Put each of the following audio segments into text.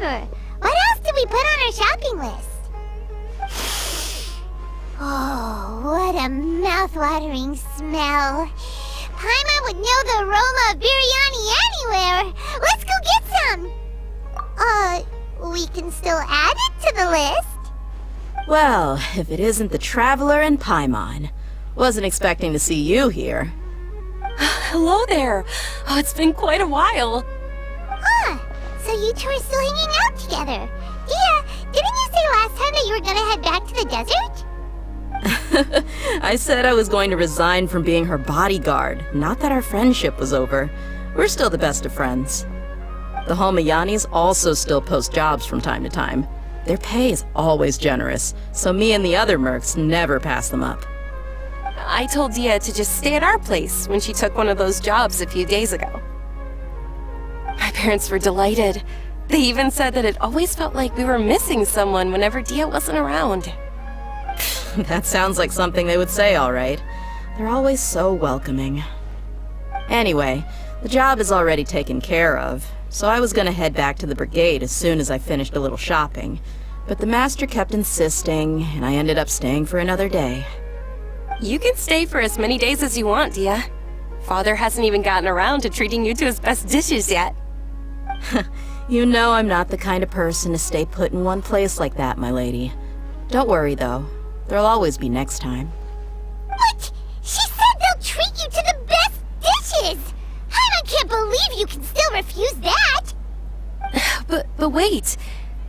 sure. What else did we put on our shopping list? Oh, what a mouth-watering smell. Paimon would know the aroma of biryani anywhere. Let's go get some. We can still add it to the list. Well, if it isn't the Traveler and Paimon. Wasn't expecting to see you here. Hello there. Oh, it's been quite a while. So you two are still hanging out together. Dia, didn't you say last time that you were gonna head back to the desert? I said I was going to resign from being her bodyguard, not that our friendship was over. We're still the best of friends. The Homayanis also still post jobs from time to time. Their pay is always generous, so me and the other mercs never pass them up. I told Dia to just stay at our place when she took one of those jobs a few days ago. My parents were delighted. They even said that it always felt like we were missing someone whenever Dia wasn't around. That sounds like something they would say, all right. They're always so welcoming. Anyway, the job is already taken care of, so I was gonna head back to the brigade as soon as I finished a little shopping. But the master kept insisting, and I ended up staying for another day. You can stay for as many days as you want, Dia. Father hasn't even gotten around to treating you to his best dishes yet. You know I'm not the kind of person to stay put in one place like that, my lady. Don't worry, though. There'll always be next time. What? She said they'll treat you to the best dishes! I can't believe you can still refuse that! But wait.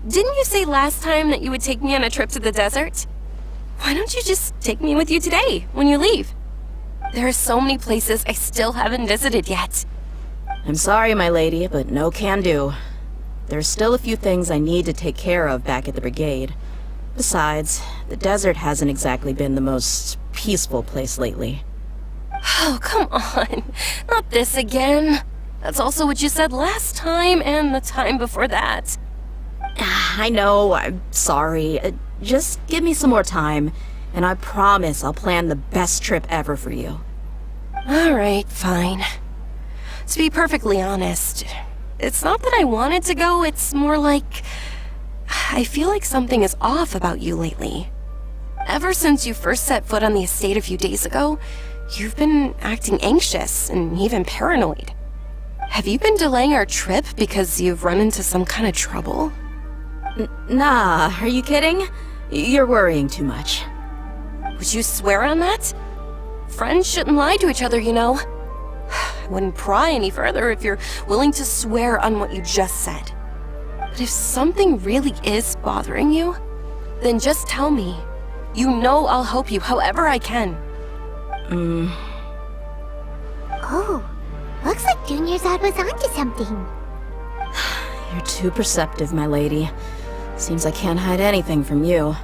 Didn't you say last time that you would take me on a trip to the desert? Why don't you just take me with you today, when you leave? There are so many places I still haven't visited yet. I'm sorry, my lady, but no can do. There's still a few things I need to take care of back at the brigade. Besides, the desert hasn't exactly been the most peaceful place lately. Oh, come on. Not this again. That's also what you said last time and the time before that. I know, I'm sorry. Just give me some more time, and I promise I'll plan the best trip ever for you. Alright, fine. To be perfectly honest, it's not that I wanted to go, it's more like... I feel like something is off about you lately. Ever since you first set foot on the estate a few days ago, you've been acting anxious and even paranoid. Have you been delaying our trip because you've run into some kind of trouble? Nah, are you kidding? You're worrying too much. Would you swear on that? Friends shouldn't lie to each other, you know. I wouldn't pry any further if you're willing to swear on what you just said. But if something really is bothering you, then just tell me. You know I'll help you however I can. Oh, looks like Dunyarzad was onto something. You're too perceptive, my lady. Seems I can't hide anything from you.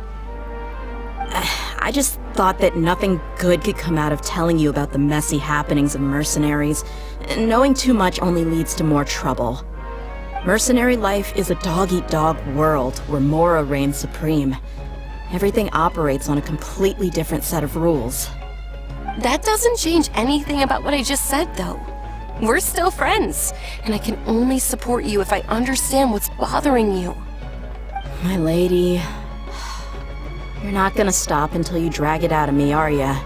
I just thought that nothing good could come out of telling you about the messy happenings of mercenaries. Knowing too much only leads to more trouble. Mercenary life is a dog-eat-dog world where Mora reigns supreme. Everything operates on a completely different set of rules. That doesn't change anything about what I just said, though. We're still friends, and I can only support you if I understand what's bothering you. My lady... You're not gonna stop until you drag it out of me, are ya?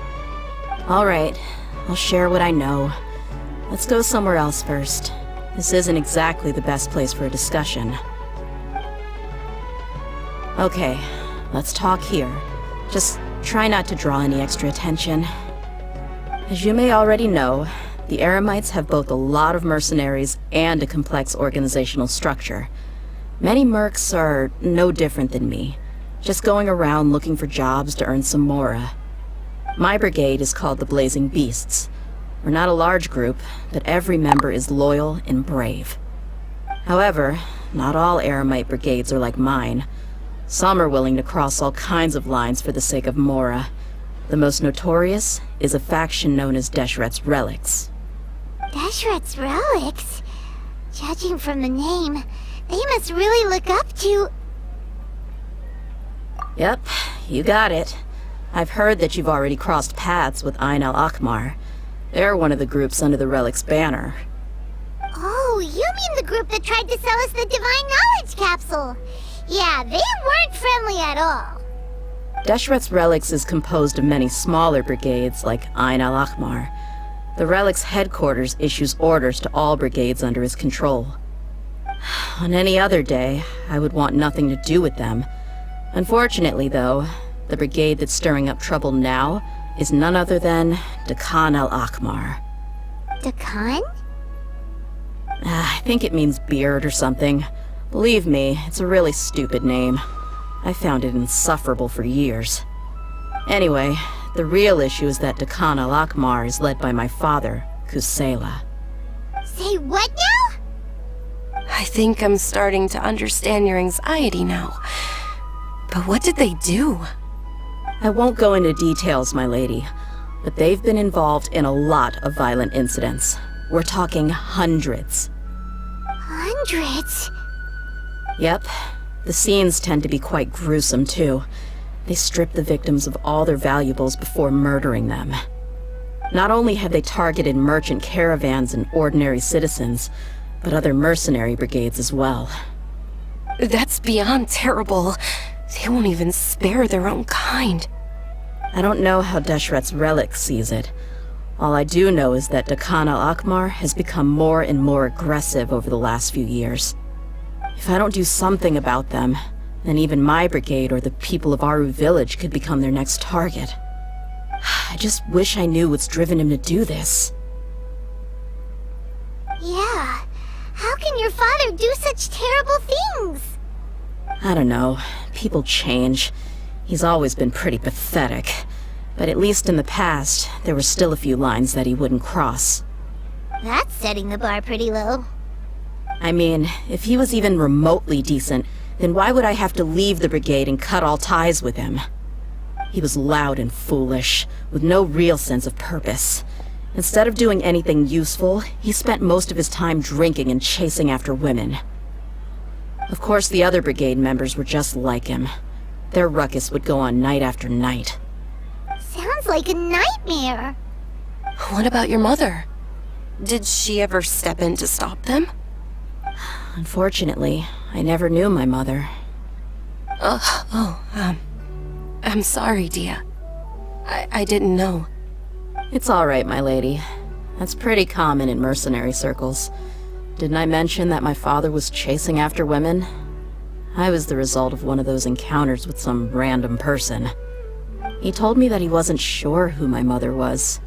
Alright, I'll share what I know. Let's go somewhere else first. This isn't exactly the best place for a discussion. Okay, let's talk here. Just try not to draw any extra attention. As you may already know, the Eremites have both a lot of mercenaries and a complex organizational structure. Many mercs are no different than me, just going around looking for jobs to earn some mora. My brigade is called the Blazing Beasts. We're not a large group, but every member is loyal and brave. However, not all Eremite brigades are like mine. Some are willing to cross all kinds of lines for the sake of mora. The most notorious is a faction known as Deshret's Relics. Deshret's Relics? Judging from the name, they must really look up to... Yep, you got it. I've heard that you've already crossed paths with Ain al-Akmar. They're one of the groups under the Relic's banner. Oh, you mean the group that tried to sell us the Divine Knowledge Capsule. Yeah, they weren't friendly at all. Deshret's Relics is composed of many smaller brigades like Ain al-Ahmar. The Relic's headquarters issues orders to all brigades under his control. On any other day, I would want nothing to do with them. Unfortunately, though, the brigade that's stirring up trouble now is none other than Dakan al-Ahmar. Dakan? I think it means beard or something. Believe me, it's a really stupid name. I found it insufferable for years. Anyway, the real issue is that Dakan al-Ahmar is led by my father, Kusela. Say what now? I think I'm starting to understand your anxiety now. But what did they do? I won't go into details, my lady, but they've been involved in a lot of violent incidents. We're talking hundreds. Hundreds? Yep. The scenes tend to be quite gruesome, too. They strip the victims of all their valuables before murdering them. Not only have they targeted merchant caravans and ordinary citizens, but other mercenary brigades as well. That's beyond terrible. They won't even spare their own kind. I don't know how Deshret's Relic sees it. All I do know is that Dakan al-Ahmar has become more and more aggressive over the last few years. If I don't do something about them, then even my brigade or the people of Aru village could become their next target. I just wish I knew what's driven him to do this. Yeah. How can your father do such terrible things? I don't know. People change. He's always been pretty pathetic. But at least in the past, there were still a few lines that he wouldn't cross. That's setting the bar pretty low. I mean, if he was even remotely decent, then why would I have to leave the brigade and cut all ties with him? He was loud and foolish, with no real sense of purpose. Instead of doing anything useful, he spent most of his time drinking and chasing after women. Of course, the other brigade members were just like him. Their ruckus would go on night after night. Sounds like a nightmare. What about your mother? Did she ever step in to stop them? Unfortunately, I never knew my mother. I'm sorry, Dia. I didn't know. It's all right, my lady. That's pretty common in mercenary circles. Didn't I mention that my father was chasing after women? I was the result of one of those encounters with some random person. He told me that he wasn't sure who my mother was.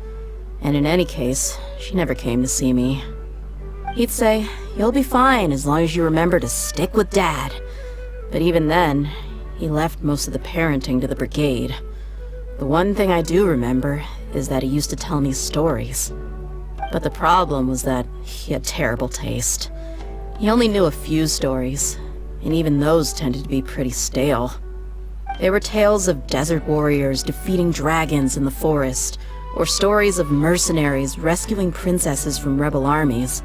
And in any case, she never came to see me. He'd say, "You'll be fine as long as you remember to stick with Dad." But even then, he left most of the parenting to the brigade. The one thing I do remember is that he used to tell me stories. But the problem was that he had terrible taste. He only knew a few stories, and even those tended to be pretty stale. They were tales of desert warriors defeating dragons in the forest, or stories of mercenaries rescuing princesses from rebel armies.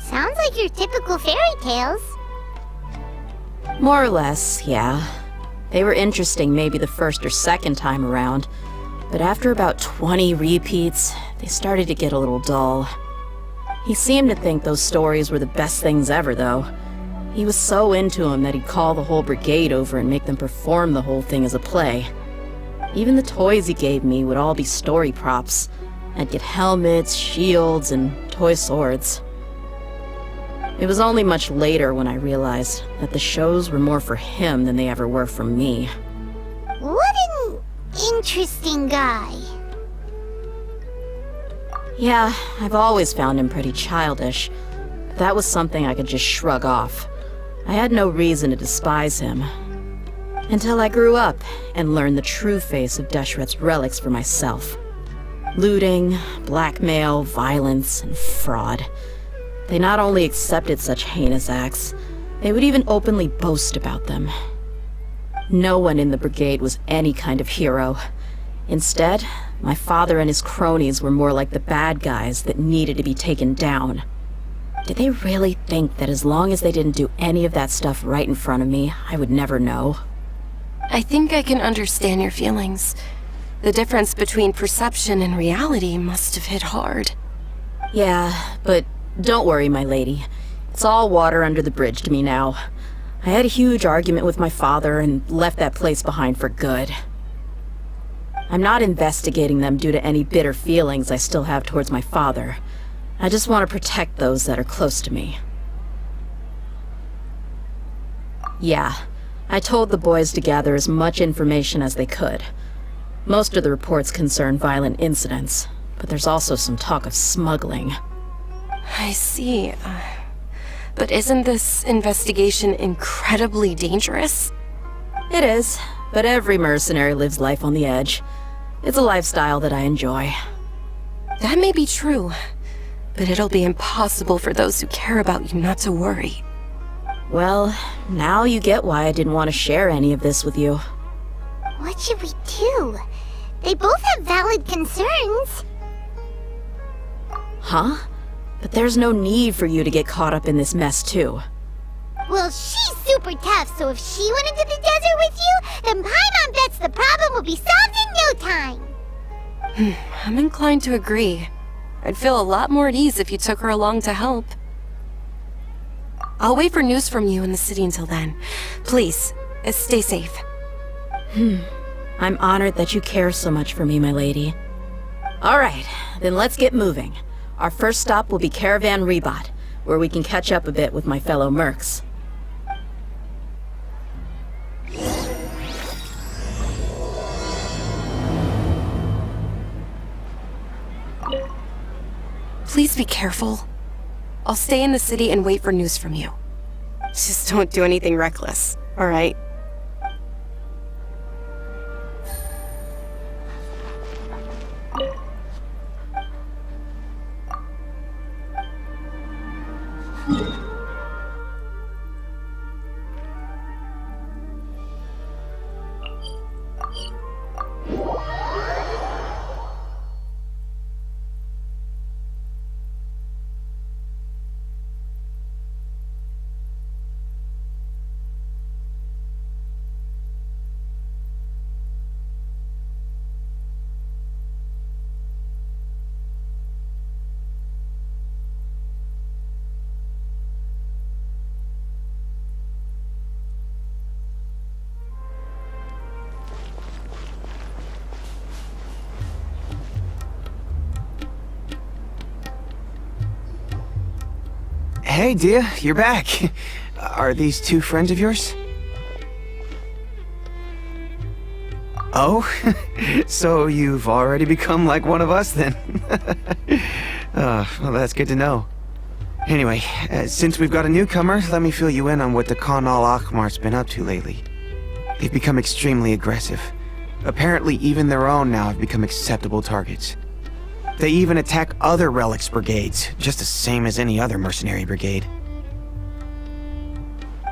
Sounds like your typical fairy tales. More or less, yeah. They were interesting maybe the first or second time around, but after about 20 repeats, they started to get a little dull. He seemed to think those stories were the best things ever, though. He was so into them that he'd call the whole brigade over and make them perform the whole thing as a play. Even the toys he gave me would all be story props. I'd get helmets, shields, and toy swords. It was only much later when I realized that the shows were more for him than they ever were for me. What an interesting guy. Yeah, I've always found him pretty childish. But that was something I could just shrug off. I had no reason to despise him. Until I grew up and learned the true face of Deshret's Relics for myself. Looting, blackmail, violence, and fraud. They not only accepted such heinous acts, they would even openly boast about them. No one in the brigade was any kind of hero. Instead, my father and his cronies were more like the bad guys that needed to be taken down. Did they really think that as long as they didn't do any of that stuff right in front of me, I would never know? I think I can understand your feelings. The difference between perception and reality must have hit hard. Yeah, but don't worry, my lady. It's It's all water under the bridge to me now. I had a huge argument with my father and left that place behind for good. I'm not investigating them due to any bitter feelings I still have towards my father. I just want to protect those that are close to me. Yeah, I told the boys to gather as much information as they could. Most of the reports concern violent incidents, but there's also some talk of smuggling. I see. But isn't this investigation incredibly dangerous? It is, but every mercenary lives life on the edge. It's a lifestyle that I enjoy. That may be true, but it'll be impossible for those who care about you not to worry. Well, now you get why I didn't want to share any of this with you. What should we do? They both have valid concerns. Huh? But there's no need for you to get caught up in this mess, too. Well, she's super tough, so if she went into the desert with you, then Paimon bets the problem will be solved in no time. I'm inclined to agree. I'd feel a lot more at ease if you took her along to help. I'll wait for news from you in the city until then. Please, stay safe. I'm honored that you care so much for me, my lady. Alright, then let's get moving. Our first stop will be Caravan Rebot, where we can catch up a bit with my fellow mercs. Please be careful. I'll stay in the city and wait for news from you. Just don't do anything reckless, alright? Hey, Dia, you're back. Are these two friends of yours? Oh, so you've already become like one of us then? Well, that's good to know. Anyway, since we've got a newcomer, let me fill you in on what the Khan al-Ahmar's been up to lately. They've become extremely aggressive. Apparently, even their own now have become acceptable targets. They even attack other relics brigades, just the same as any other mercenary brigade.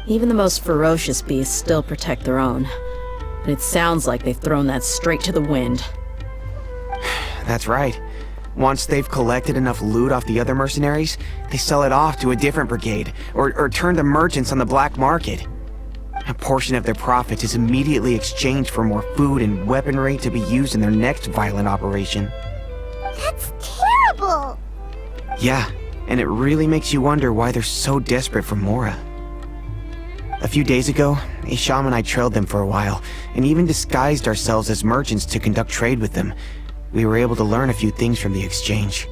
Even the most ferocious beasts still protect their own. But it sounds like they've thrown that straight to the wind. That's right. Once they've collected enough loot off the other mercenaries, they sell it off to a different brigade, or turn to merchants on the black market. A portion of their profits is immediately exchanged for more food and weaponry to be used in their next violent operation. That's terrible! Yeah, and it really makes you wonder why they're so desperate for Mora. A few days ago, Isham and I trailed them for a while, and even disguised ourselves as merchants to conduct trade with them. We were able to learn a few things from the exchange.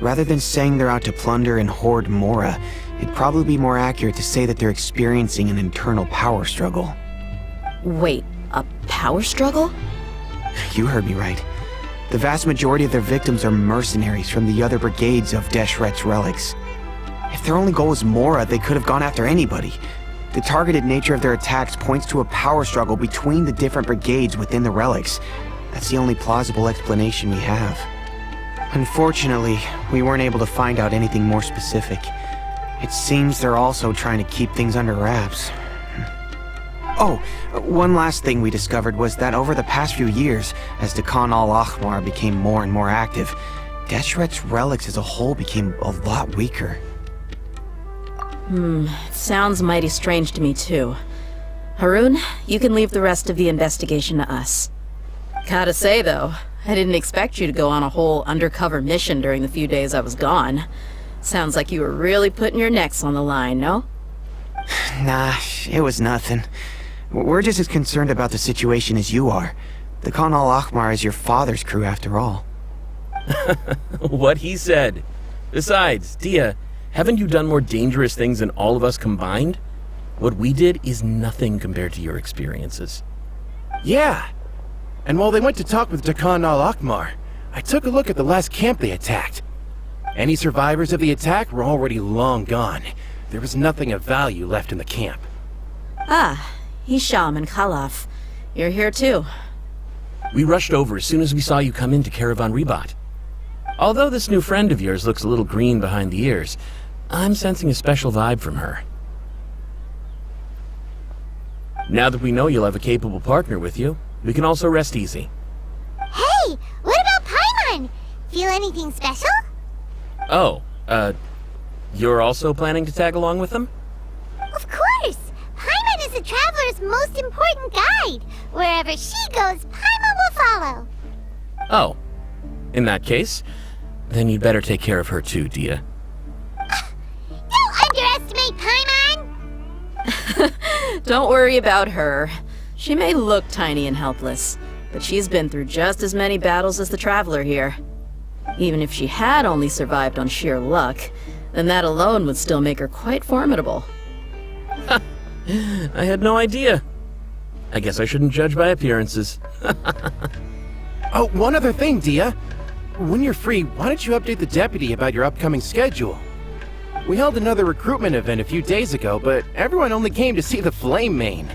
Rather than saying they're out to plunder and hoard Mora, it'd probably be more accurate to say that they're experiencing an internal power struggle. Wait, a power struggle? You heard me right. The vast majority of their victims are mercenaries from the other brigades of Deshret's relics. If their only goal was Mora, they could have gone after anybody. The targeted nature of their attacks points to a power struggle between the different brigades within the relics. That's the only plausible explanation we have. Unfortunately, we weren't able to find out anything more specific. It seems they're also trying to keep things under wraps. Oh, one last thing we discovered was that over the past few years, as the Khan al-Ahmar became more and more active, Deshret's relics as a whole became a lot weaker. Sounds mighty strange to me too. Harun, you can leave the rest of the investigation to us. Gotta say though, I didn't expect you to go on a whole undercover mission during the few days I was gone. Sounds like you were really putting your necks on the line, no? Nah, it was nothing. We're just as concerned about the situation as you are. The Khan al-Ahmar is your father's crew after all. What he said. Besides, Dia, haven't you done more dangerous things than all of us combined? What we did is nothing compared to your experiences. Yeah. And while they went to talk with Khan al-Ahmar, I took a look at the last camp they attacked. Any survivors of the attack were already long gone. There was nothing of value left in the camp. Ah, Hisham and Khalaf. You're here too. We rushed over as soon as we saw you come into Caravan Ribat. Although this new friend of yours looks a little green behind the ears, I'm sensing a special vibe from her. Now that we know you'll have a capable partner with you, we can also rest easy. Hey, what about Paimon? Feel anything special? Oh, you're also planning to tag along with them? Of course! Paimon is the traveler's most important guide. Wherever she goes, Paimon will follow. Oh. In that case, then you'd better take care of her too, Dia. Don't underestimate Paimon! Don't worry about her. She may look tiny and helpless, but she's been through just as many battles as the traveler here. Even if she had only survived on sheer luck, then that alone would still make her quite formidable. I had no idea. I guess I shouldn't judge by appearances. Oh, one other thing, Dia. When you're free, why don't you update the deputy about your upcoming schedule? We held another recruitment event a few days ago, but everyone only came to see the Flame Main.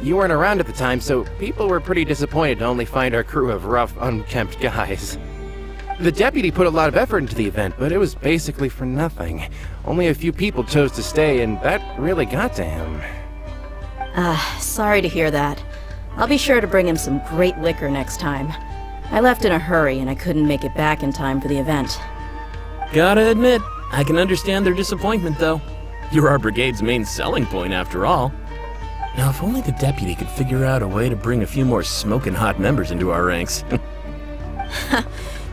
You weren't around at the time, so people were pretty disappointed to only find our crew of rough, unkempt guys. The deputy put a lot of effort into the event, but it was basically for nothing. Only a few people chose to stay, and that really got to him. Sorry to hear that. I'll be sure to bring him some great liquor next time. I left in a hurry and I couldn't make it back in time for the event. Gotta admit, I can understand their disappointment though. You're our brigade's main selling point after all. Now if only the deputy could figure out a way to bring a few more smoking hot members into our ranks.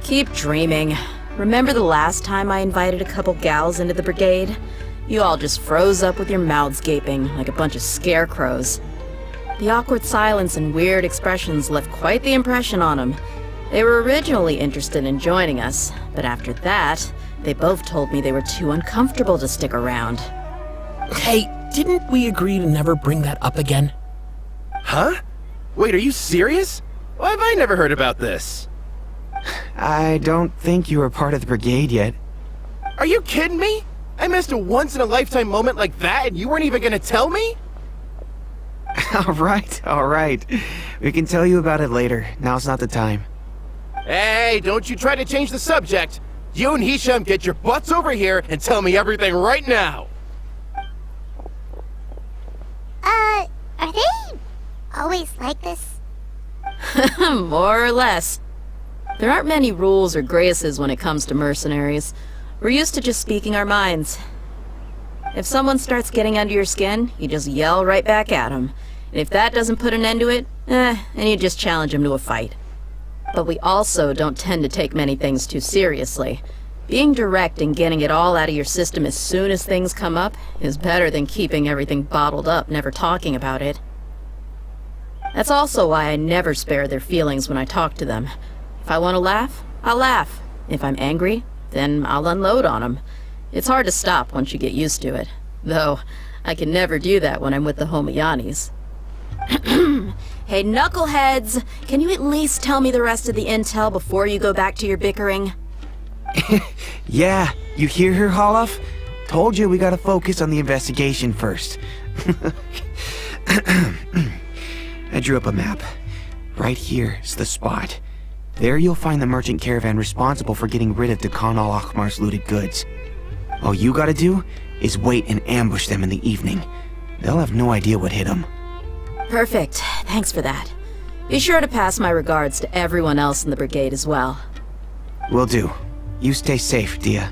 Keep dreaming. Remember the last time I invited a couple gals into the brigade? You all just froze up with your mouths gaping like a bunch of scarecrows. The awkward silence and weird expressions left quite the impression on them. They were originally interested in joining us, but after that, they both told me they were too uncomfortable to stick around. Hey, didn't we agree to never bring that up again? Huh? Wait, are you serious? Why have I never heard about this? I don't think you were part of the brigade yet. Are you kidding me? I missed a once-in-a-lifetime moment like that and you weren't even gonna tell me? Alright. We can tell you about it later. Now's not the time. Hey, don't you try to change the subject. You and Hisham get your butts over here and tell me everything right now. Are they always like this? More or less. There aren't many rules or graces when it comes to mercenaries. We're used to just speaking our minds. If someone starts getting under your skin, you just yell right back at them. And if that doesn't put an end to it, then you just challenge them to a fight. But we also don't tend to take many things too seriously. Being direct and getting it all out of your system as soon as things come up is better than keeping everything bottled up, never talking about it. That's also why I never spare their feelings when I talk to them. If I want to laugh, I'll laugh. If I'm angry, then I'll unload on them. It's hard to stop once you get used to it. Though, I can never do that when I'm with the Homayanis. Hey, knuckleheads! Can you at least tell me the rest of the intel before you go back to your bickering? Yeah, you hear her, Holloff? Told you we gotta focus on the investigation first. I drew up a map. Right here is the spot. There you'll find the merchant caravan responsible for getting rid of the Khan al-Ahmar's looted goods. All you gotta do is wait and ambush them in the evening. They'll have no idea what hit them. Perfect. Thanks for that. Be sure to pass my regards to everyone else in the brigade as well. Will do. You stay safe, Dia.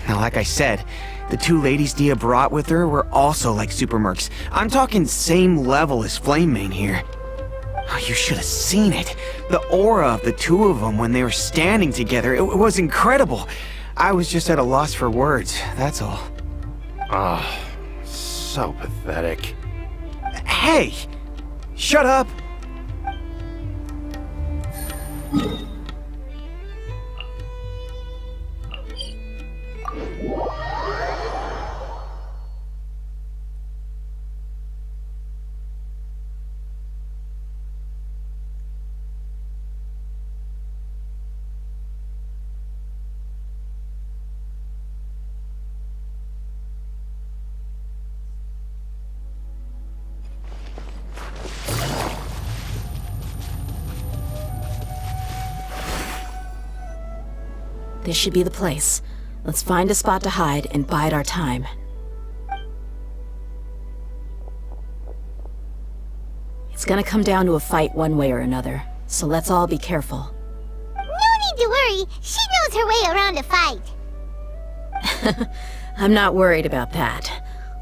Now Now, like I said, the two ladies Dia brought with her were also like super mercs. I'm talking same level as Flame Main here. Oh, you should have seen it. The aura of the two of them when they were standing together, it was incredible. I was just at a loss for words, that's all. Ah, so pathetic. Hey! Shut up! This should be the place. Let's find a spot to hide and bide our time. It's gonna come down to a fight one way or another, so let's all be careful. No need to worry. She knows her way around a fight. I'm not worried about that.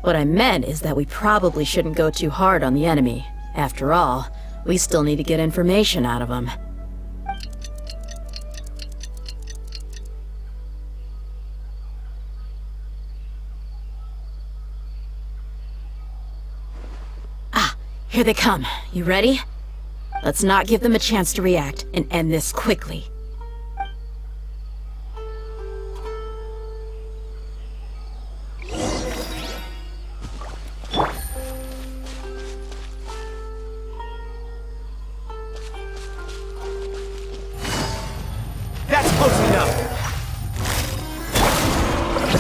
What I meant is that we probably shouldn't go too hard on the enemy. After all, we still need to get information out of them. Here they come. You ready? Let's not give them a chance to react and end this quickly. That's close enough!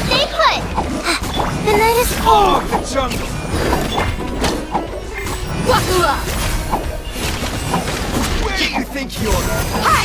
Stay put! The night is cold! The jungle! Wakula! Where do you think you're... Hi!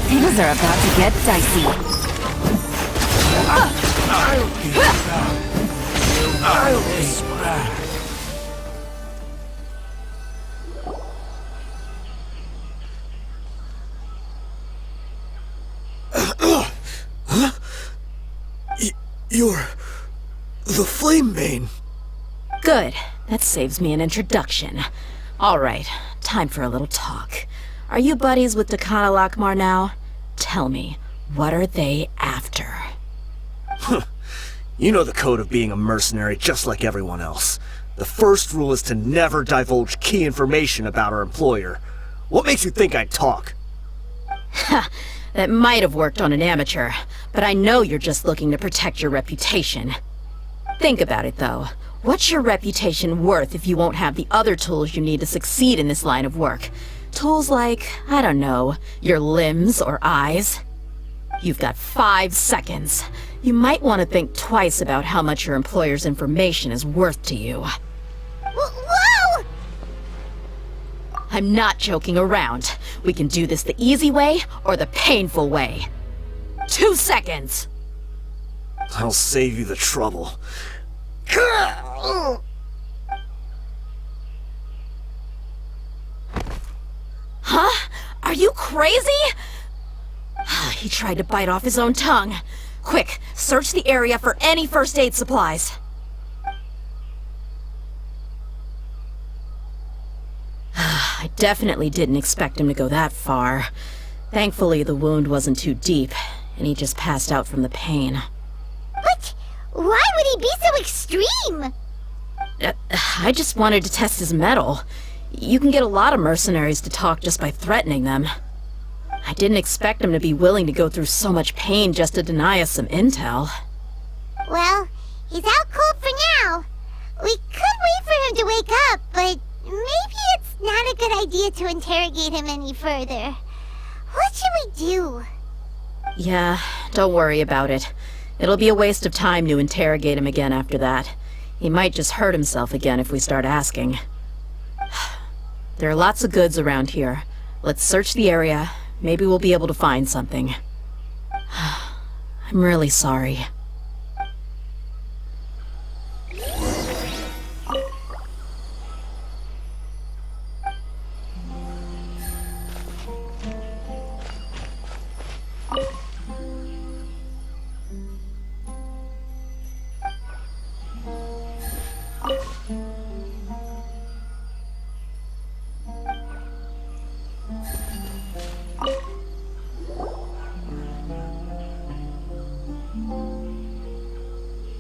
Things are about to get dicey. I'll be back. You're... the Flame Main. Good. That saves me an introduction. Alright, time for a little talk. Are you buddies with Dakana Lakmar now? Tell me, what are they after? You know the code of being a mercenary just like everyone else. The first rule is to never divulge key information about our employer. What makes you think I'd talk? Ha! That might have worked on an amateur, but I know you're just looking to protect your reputation. Think about it, though. What's your reputation worth if you won't have the other tools you need to succeed in this line of work? Tools like, I don't know, your limbs or eyes? You've got 5 seconds. You might want to think twice about how much your employer's information is worth to you. Whoa! I'm not joking around. We can do this the easy way or the painful way. 2 seconds! I'll save you the trouble. Huh? Are you crazy? He tried to bite off his own tongue. Quick, search the area for any first aid supplies. I definitely didn't expect him to go that far. Thankfully, the wound wasn't too deep, and he just passed out from the pain. What? Why would he be so extreme? I just wanted to test his mettle. You can get a lot of mercenaries to talk just by threatening them. I didn't expect him to be willing to go through so much pain just to deny us some intel. Well, he's out cold for now. We could wait for him to wake up, but maybe it's not a good idea to interrogate him any further. What should we do? Yeah, don't worry about it. It'll be a waste of time to interrogate him again after that. He might just hurt himself again if we start asking. There are lots of goods around here. Let's search the area. Maybe we'll be able to find something. I'm really sorry.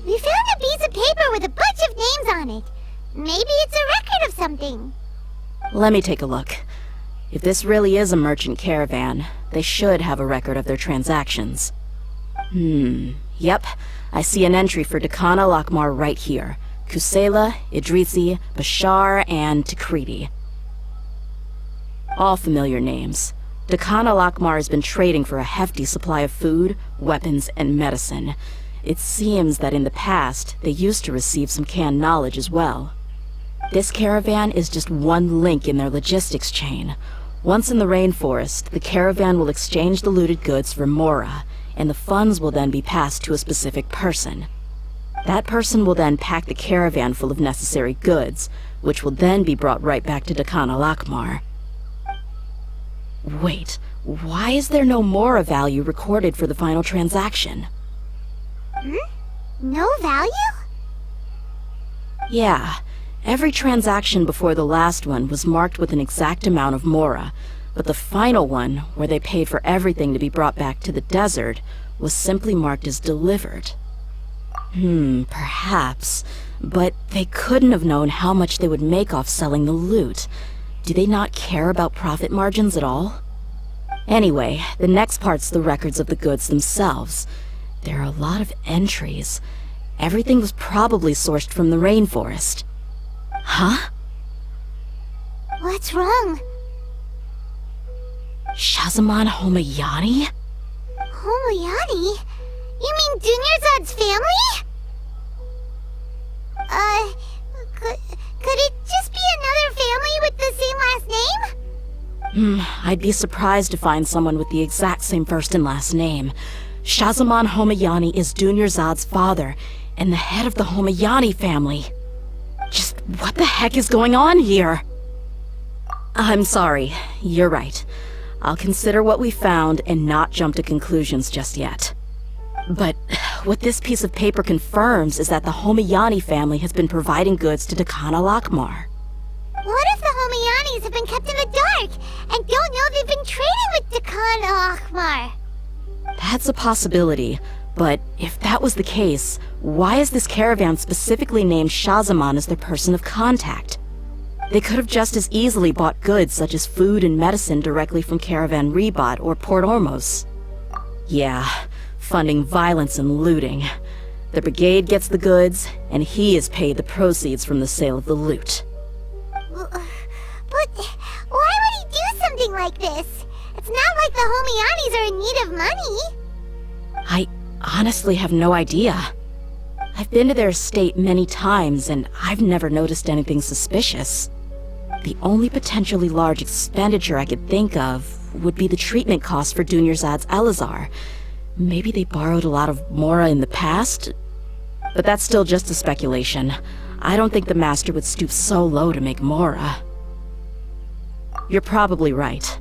We found a piece of paper with a bunch of names on it. Maybe it's a record of something. Let me take a look. If this really is a merchant caravan, they should have a record of their transactions. Yep. I see an entry for Dakana Lakmar right here. Kusela, Idrisi, Bashar, and Takriti. All familiar names. Dakana Lakmar has been trading for a hefty supply of food, weapons, and medicine. It seems that in the past, they used to receive some canned knowledge as well. This caravan is just one link in their logistics chain. Once in the rainforest, the caravan will exchange the looted goods for Mora, and the funds will then be passed to a specific person. That person will then pack the caravan full of necessary goods, which will then be brought right back to Dakana Lakmar. Wait, why is there no Mora value recorded for the final transaction? No value? Yeah, every transaction before the last one was marked with an exact amount of Mora, but the final one, where they paid for everything to be brought back to the desert, was simply marked as delivered. Perhaps, but they couldn't have known how much they would make off selling the loot. Do they not care about profit margins at all? Anyway, the next part's the records of the goods themselves. There are a lot of entries. Everything was probably sourced from the rainforest. Huh? What's wrong? Shazamon Homayani? Homayani? You mean Dunyarzad's family? Could it just be another family with the same last name? I'd be surprised to find someone with the exact same first and last name. Shazamon Homayani is Dunyarzad's father, and the head of the Homayani family. Just what the heck is going on here? I'm sorry, you're right. I'll consider what we found and not jump to conclusions just yet. But what this piece of paper confirms is that the Homayani family has been providing goods to Dakana Lakmar. What if the Homayanis have been kept in the dark and don't know they've been trading with Dakana Lakmar? That's a possibility, but if that was the case, why is this caravan specifically named Shazamon as their person of contact? They could have just as easily bought goods such as food and medicine directly from Caravan Rebot or Port Ormos. Yeah, funding violence and looting. The brigade gets the goods, and he is paid the proceeds from the sale of the loot. But why would he do something like this? It's not like the Homayanis are in need of money. I honestly have no idea. I've been to their estate many times, and I've never noticed anything suspicious. The only potentially large expenditure I could think of would be the treatment costs for Dunyarzad's Elazar. Maybe they borrowed a lot of Mora in the past? But that's still just a speculation. I don't think the Master would stoop so low to make Mora. You're probably right.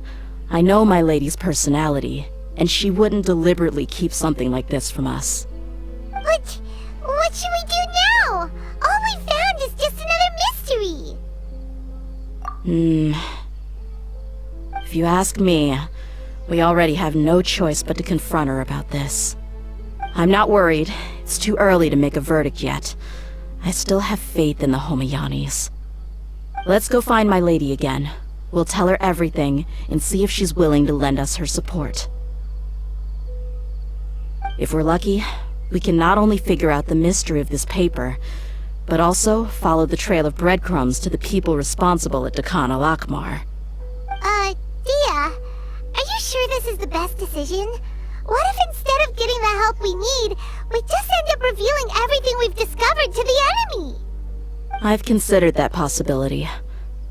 I know my lady's personality, and she wouldn't deliberately keep something like this from us. But what should we do now? All we found is just another mystery. If you ask me, we already have no choice but to confront her about this. I'm not worried. It's too early to make a verdict yet. I still have faith in the Homayanis. Let's go find my lady again. We'll tell her everything and see if she's willing to lend us her support. If we're lucky, we can not only figure out the mystery of this paper, but also follow the trail of breadcrumbs to the people responsible at Dakana Lakmar. Dia, are you sure this is the best decision? What if instead of getting the help we need, we just end up revealing everything we've discovered to the enemy? I've considered that possibility.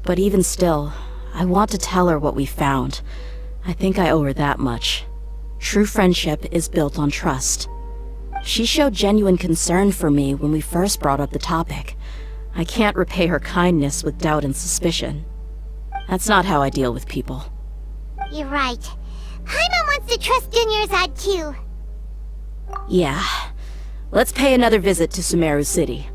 But even still, I want to tell her what we found. I think I owe her that much. True friendship is built on trust. She showed genuine concern for me when we first brought up the topic. I can't repay her kindness with doubt and suspicion. That's not how I deal with people. You're right. Paimon wants to trust Dunyarzad too. Yeah. Let's pay another visit to Sumeru City.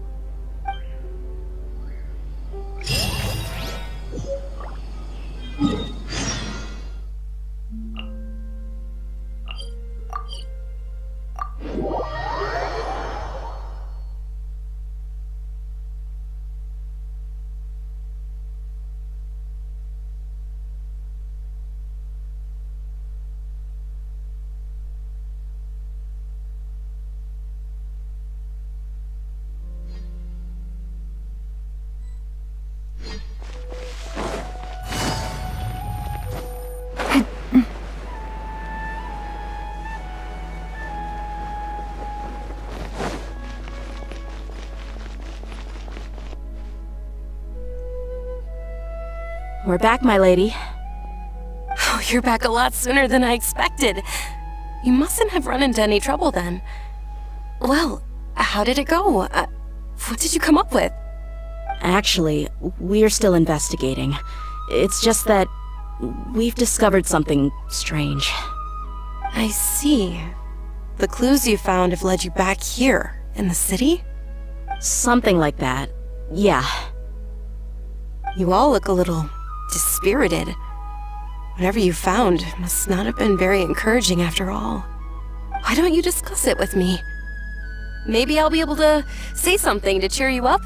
We're back, my lady. Oh, you're back a lot sooner than I expected. You mustn't have run into any trouble then. Well, how did it go? What did you come up with? Actually, we're still investigating. It's just that we've discovered something strange. I see. The clues you found have led you back here, in the city? Something like that. Yeah. You all look a little dispirited. Whatever you found must not have been very encouraging after all. Why don't you discuss it with me? Maybe I'll be able to say something to cheer you up?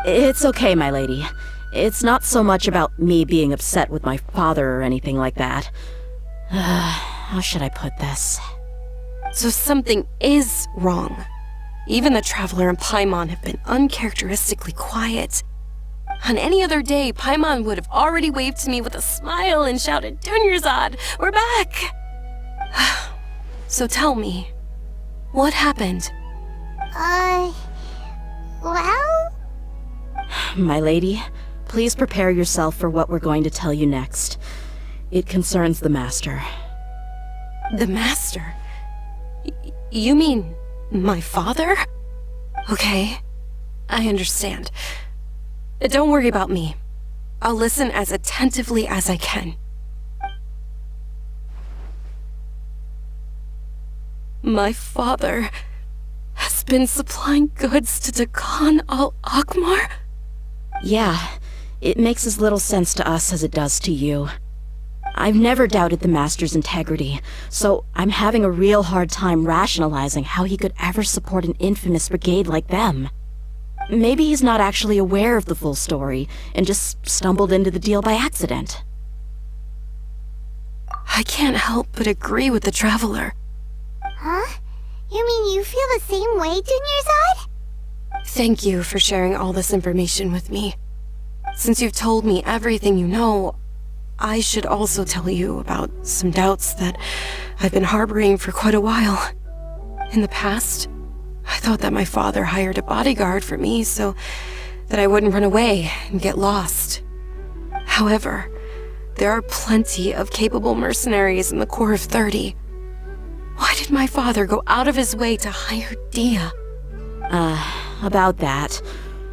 It's okay, my lady. It's not so much about me being upset with my father or anything like that. How should I put this? So something is wrong. Even the Traveler and Paimon have been uncharacteristically quiet. On any other day, Paimon would have already waved to me with a smile and shouted, "Dunyarzad, we're back!" So tell me, what happened? Well? My lady, please prepare yourself for what we're going to tell you next. It concerns the Master. The Master? You mean my father? Okay, I understand. Don't worry about me. I'll listen as attentively as I can. My father has been supplying goods to Dakan al-Akmar? Yeah, it makes as little sense to us as it does to you. I've never doubted the Master's integrity, so I'm having a real hard time rationalizing how he could ever support an infamous brigade like them. Maybe he's not actually aware of the full story and just stumbled into the deal by accident. I can't help but agree with the Traveler. Huh? You mean you feel the same way, Dunyarzad? Thank you for sharing all this information with me. Since you've told me everything you know, I should also tell you about some doubts that I've been harboring for quite a while. In the past, I thought that my father hired a bodyguard for me so that I wouldn't run away and get lost. However, there are plenty of capable mercenaries in the Corps of 30. Why did my father go out of his way to hire Dia? About that.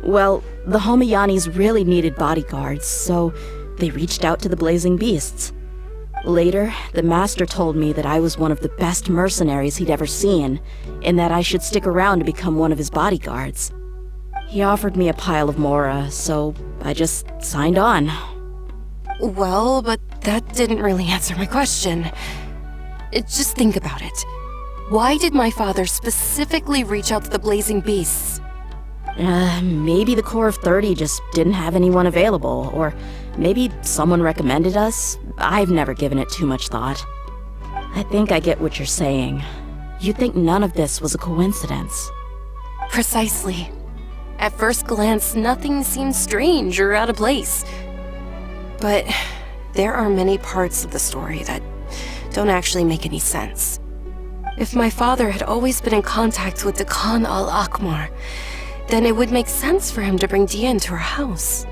Well, the Homayanis really needed bodyguards, so they reached out to the Blazing Beasts. Later, the Master told me that I was one of the best mercenaries he'd ever seen, and that I should stick around to become one of his bodyguards. He offered me a pile of mora, so I just signed on. Well, but that didn't really answer my question. Just think about it. Why did my father specifically reach out to the Blazing Beasts? Maybe the Corps of 30 just didn't have anyone available, or maybe someone recommended us. I've never given it too much thought. I think I get what you're saying. You think none of this was a coincidence. Precisely. At first glance, nothing seems strange or out of place. But there are many parts of the story that don't actually make any sense. If my father had always been in contact with the Khan al-Akmar, then it would make sense for him to bring Dia into our house.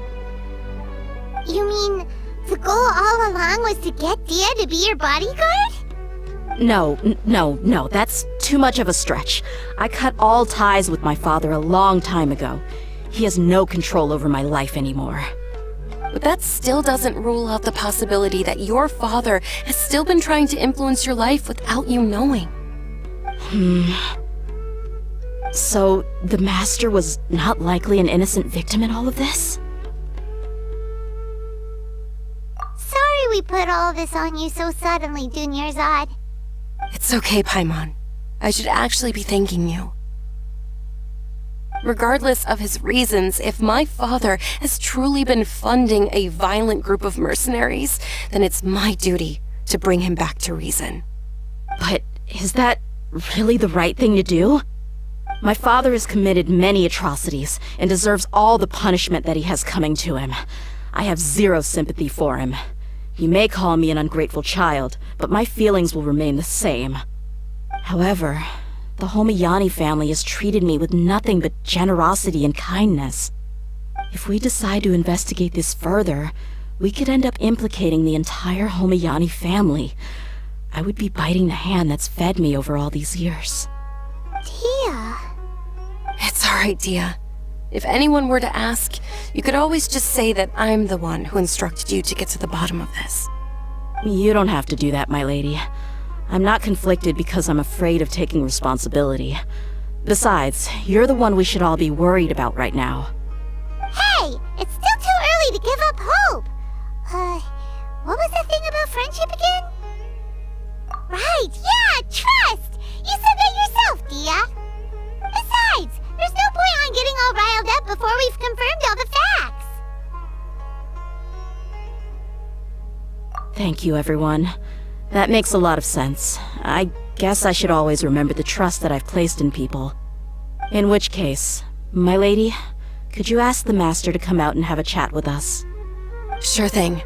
You mean the goal all along was to get Dia to be your bodyguard? No, that's too much of a stretch. I cut all ties with my father a long time ago. He has no control over my life anymore. But that still doesn't rule out the possibility that your father has still been trying to influence your life without you knowing. So, the Master was not likely an innocent victim in all of this? Sorry we put all this on you so suddenly, Dunyarzad. It's okay, Paimon. I should actually be thanking you. Regardless of his reasons, if my father has truly been funding a violent group of mercenaries, then it's my duty to bring him back to reason. But is that really the right thing to do? My father has committed many atrocities and deserves all the punishment that he has coming to him. I have zero sympathy for him. You may call me an ungrateful child, but my feelings will remain the same. However, the Homayani family has treated me with nothing but generosity and kindness. If we decide to investigate this further, we could end up implicating the entire Homayani family. I would be biting the hand that's fed me over all these years. Dia. It's alright, Dia. If anyone were to ask, you could always just say that I'm the one who instructed you to get to the bottom of this. You don't have to do that, my lady. I'm not conflicted because I'm afraid of taking responsibility. Besides, you're the one we should all be worried about right now. Hey, it's still too early to give up hope. What was the thing about friendship again? Right, yeah, trust! You said that yourself, Dia. Besides, there's no point on getting all riled up before we've confirmed all the facts. Thank you, everyone. That makes a lot of sense. I guess I should always remember the trust that I've placed in people. In which case, my lady, could you ask the Master to come out and have a chat with us? Sure thing.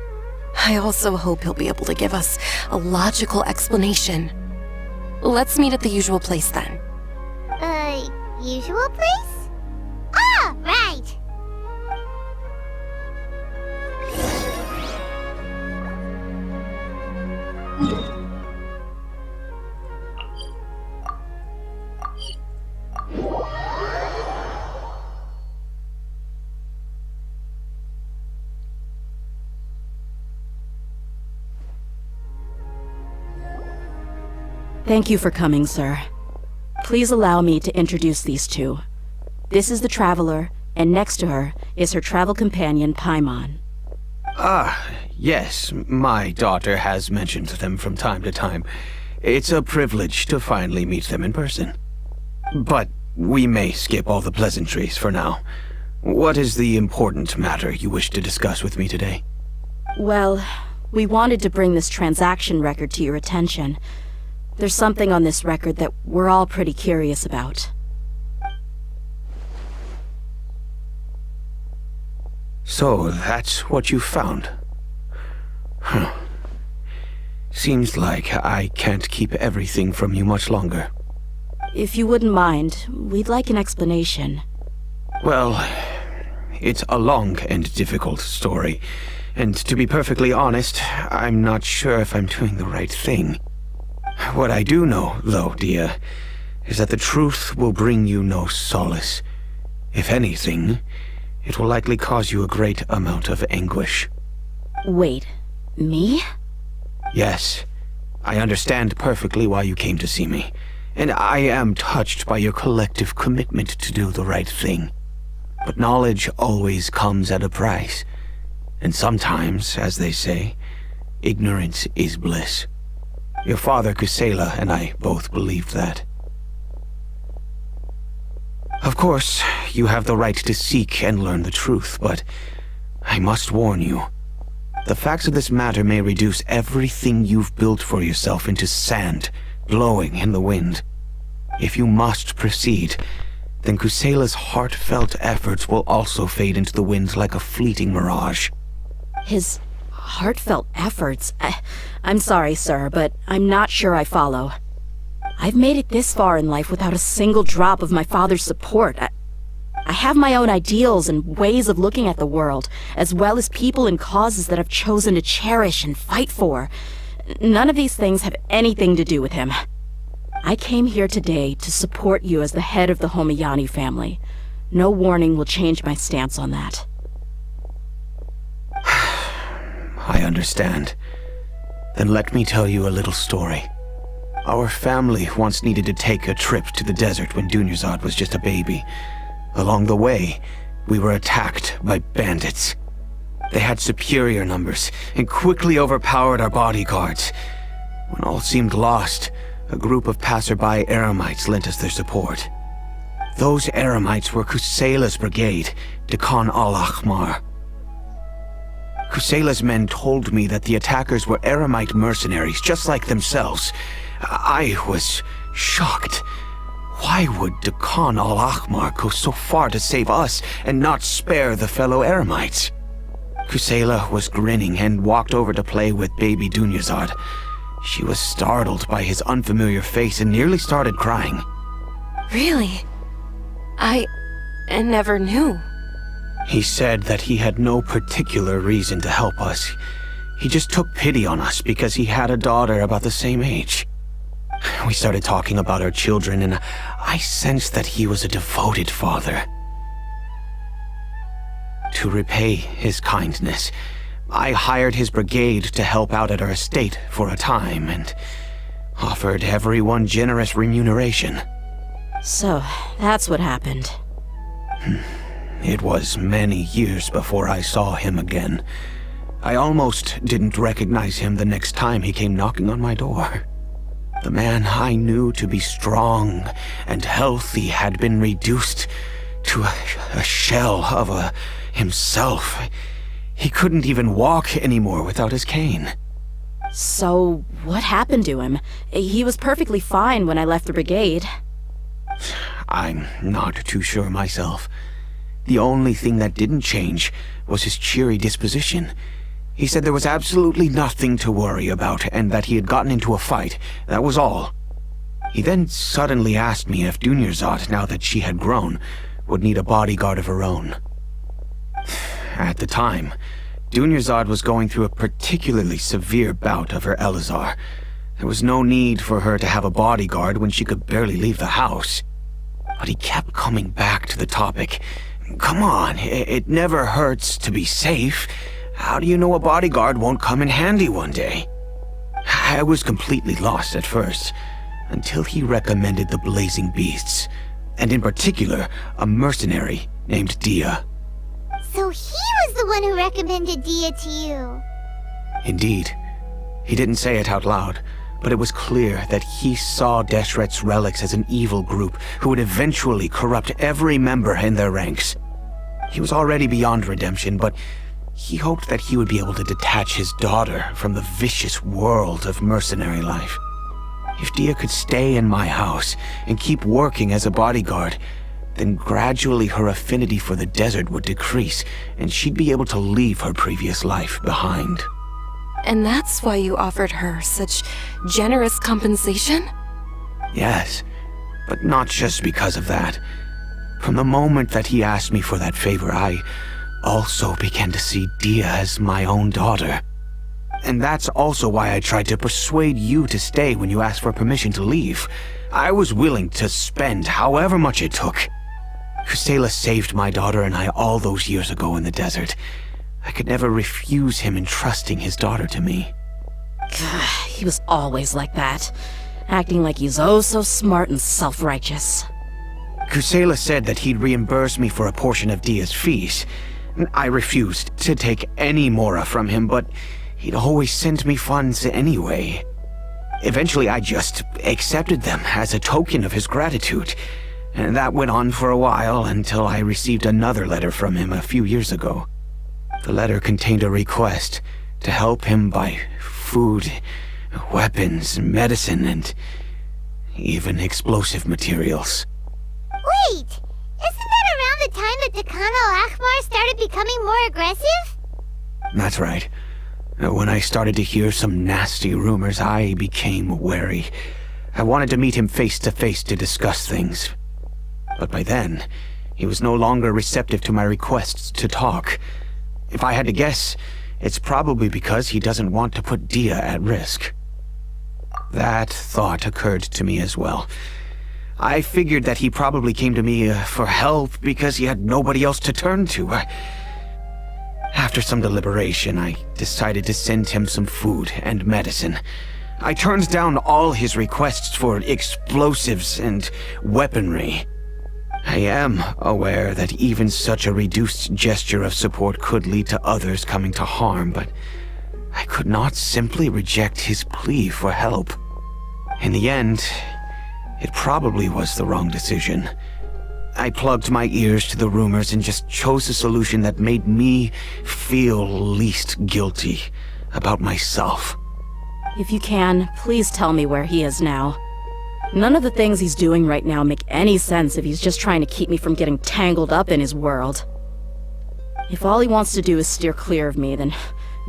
I also hope he'll be able to give us a logical explanation. Let's meet at the usual place then. Usual place? Ah, right! Thank you for coming, sir. Please allow me to introduce these two. This is the Traveler, and next to her is her travel companion, Paimon. Ah, yes, my daughter has mentioned them from time to time. It's a privilege to finally meet them in person. But we may skip all the pleasantries for now. What is the important matter you wish to discuss with me today? Well, we wanted to bring this transaction record to your attention. There's something on this record that we're all pretty curious about. So, that's what you found. Huh. Seems like I can't keep everything from you much longer. If you wouldn't mind, we'd like an explanation. Well, it's a long and difficult story, and to be perfectly honest, I'm not sure if I'm doing the right thing. What I do know, though, Dia, is that the truth will bring you no solace. If anything, it will likely cause you a great amount of anguish. Wait, me? Yes, I understand perfectly why you came to see me, and I am touched by your collective commitment to do the right thing. But knowledge always comes at a price, and sometimes, as they say, ignorance is bliss. Your father, Kusela, and I both believed that. Of course, you have the right to seek and learn the truth, but I must warn you. The facts of this matter may reduce everything you've built for yourself into sand, blowing in the wind. If you must proceed, then Kusela's heartfelt efforts will also fade into the wind like a fleeting mirage. His heartfelt efforts? I'm sorry, sir, but I'm not sure I follow. I've made it this far in life without a single drop of my father's support. I have my own ideals and ways of looking at the world, as well as people and causes that I've chosen to cherish and fight for. None of these things have anything to do with him. I came here today to support you as the head of the Homayani family. No warning will change my stance on that. I understand. Then let me tell you a little story. Our family once needed to take a trip to the desert when Dunyarzad was just a baby. Along the way, we were attacked by bandits. They had superior numbers and quickly overpowered our bodyguards. When all seemed lost, a group of passerby Eremites lent us their support. Those Eremites were Kusela's brigade, Dekan al-Ahmar. Kusela's men told me that the attackers were Eremite mercenaries, just like themselves. I was shocked. Why would Dekan al-Ahmar go so far to save us and not spare the fellow Eremites? Kusela was grinning and walked over to play with baby Dunyarzad. She was startled by his unfamiliar face and nearly started crying. Really? I never knew. He said that he had no particular reason to help us. He just took pity on us because he had a daughter about the same age. We started talking about our children, and I sensed that he was a devoted father. To repay his kindness, I hired his brigade to help out at our estate for a time, and offered everyone generous remuneration. So, that's what happened. It was many years before I saw him again. I almost didn't recognize him the next time he came knocking on my door. The man I knew to be strong and healthy had been reduced to a shell of himself. He couldn't even walk anymore without his cane. So, what happened to him? He was perfectly fine when I left the brigade. I'm not too sure myself. The only thing that didn't change was his cheery disposition. He said there was absolutely nothing to worry about and that he had gotten into a fight. That was all. He then suddenly asked me if Dunyarzad, now that she had grown, would need a bodyguard of her own. At the time, Dunyarzad was going through a particularly severe bout of her Elazar. There was no need for her to have a bodyguard when she could barely leave the house. But he kept coming back to the topic. Come on, it never hurts to be safe. How do you know a bodyguard won't come in handy one day? I was completely lost at first, until he recommended the Blazing Beasts, and in particular, a mercenary named Dia. So he was the one who recommended Dia to you. Indeed. He didn't say it out loud, but it was clear that he saw Deshret's relics as an evil group who would eventually corrupt every member in their ranks. He was already beyond redemption, but he hoped that he would be able to detach his daughter from the vicious world of mercenary life. If Dia could stay in my house and keep working as a bodyguard, then gradually her affinity for the desert would decrease, and she'd be able to leave her previous life behind. And that's why you offered her such generous compensation? Yes, but not just because of that. From the moment that he asked me for that favor, I also began to see Dia as my own daughter. And that's also why I tried to persuade you to stay when you asked for permission to leave. I was willing to spend however much it took. Kusela saved my daughter and I all those years ago in the desert. I could never refuse him entrusting his daughter to me. He was always like that, acting like he's oh so smart and self-righteous. Kusela said that he'd reimburse me for a portion of Dia's fees. I refused to take any mora from him, but he'd always sent me funds anyway. Eventually, I just accepted them as a token of his gratitude. And that went on for a while until I received another letter from him a few years ago. The letter contained a request to help him buy food, weapons, medicine, and even explosive materials. Wait! Isn't that around the time that Dekan al-Ahmar started becoming more aggressive? That's right. When I started to hear some nasty rumors, I became wary. I wanted to meet him face to face to discuss things. But by then, he was no longer receptive to my requests to talk. If I had to guess, it's probably because he doesn't want to put Dia at risk. That thought occurred to me as well. I figured that he probably came to me for help because he had nobody else to turn to. After some deliberation, I decided to send him some food and medicine. I turned down all his requests for explosives and weaponry. I am aware that even such a reduced gesture of support could lead to others coming to harm, but I could not simply reject his plea for help. In the end, it probably was the wrong decision. I plugged my ears to the rumors and just chose a solution that made me feel least guilty about myself. If you can, please tell me where he is now. None of the things he's doing right now make any sense if he's just trying to keep me from getting tangled up in his world. If all he wants to do is steer clear of me, then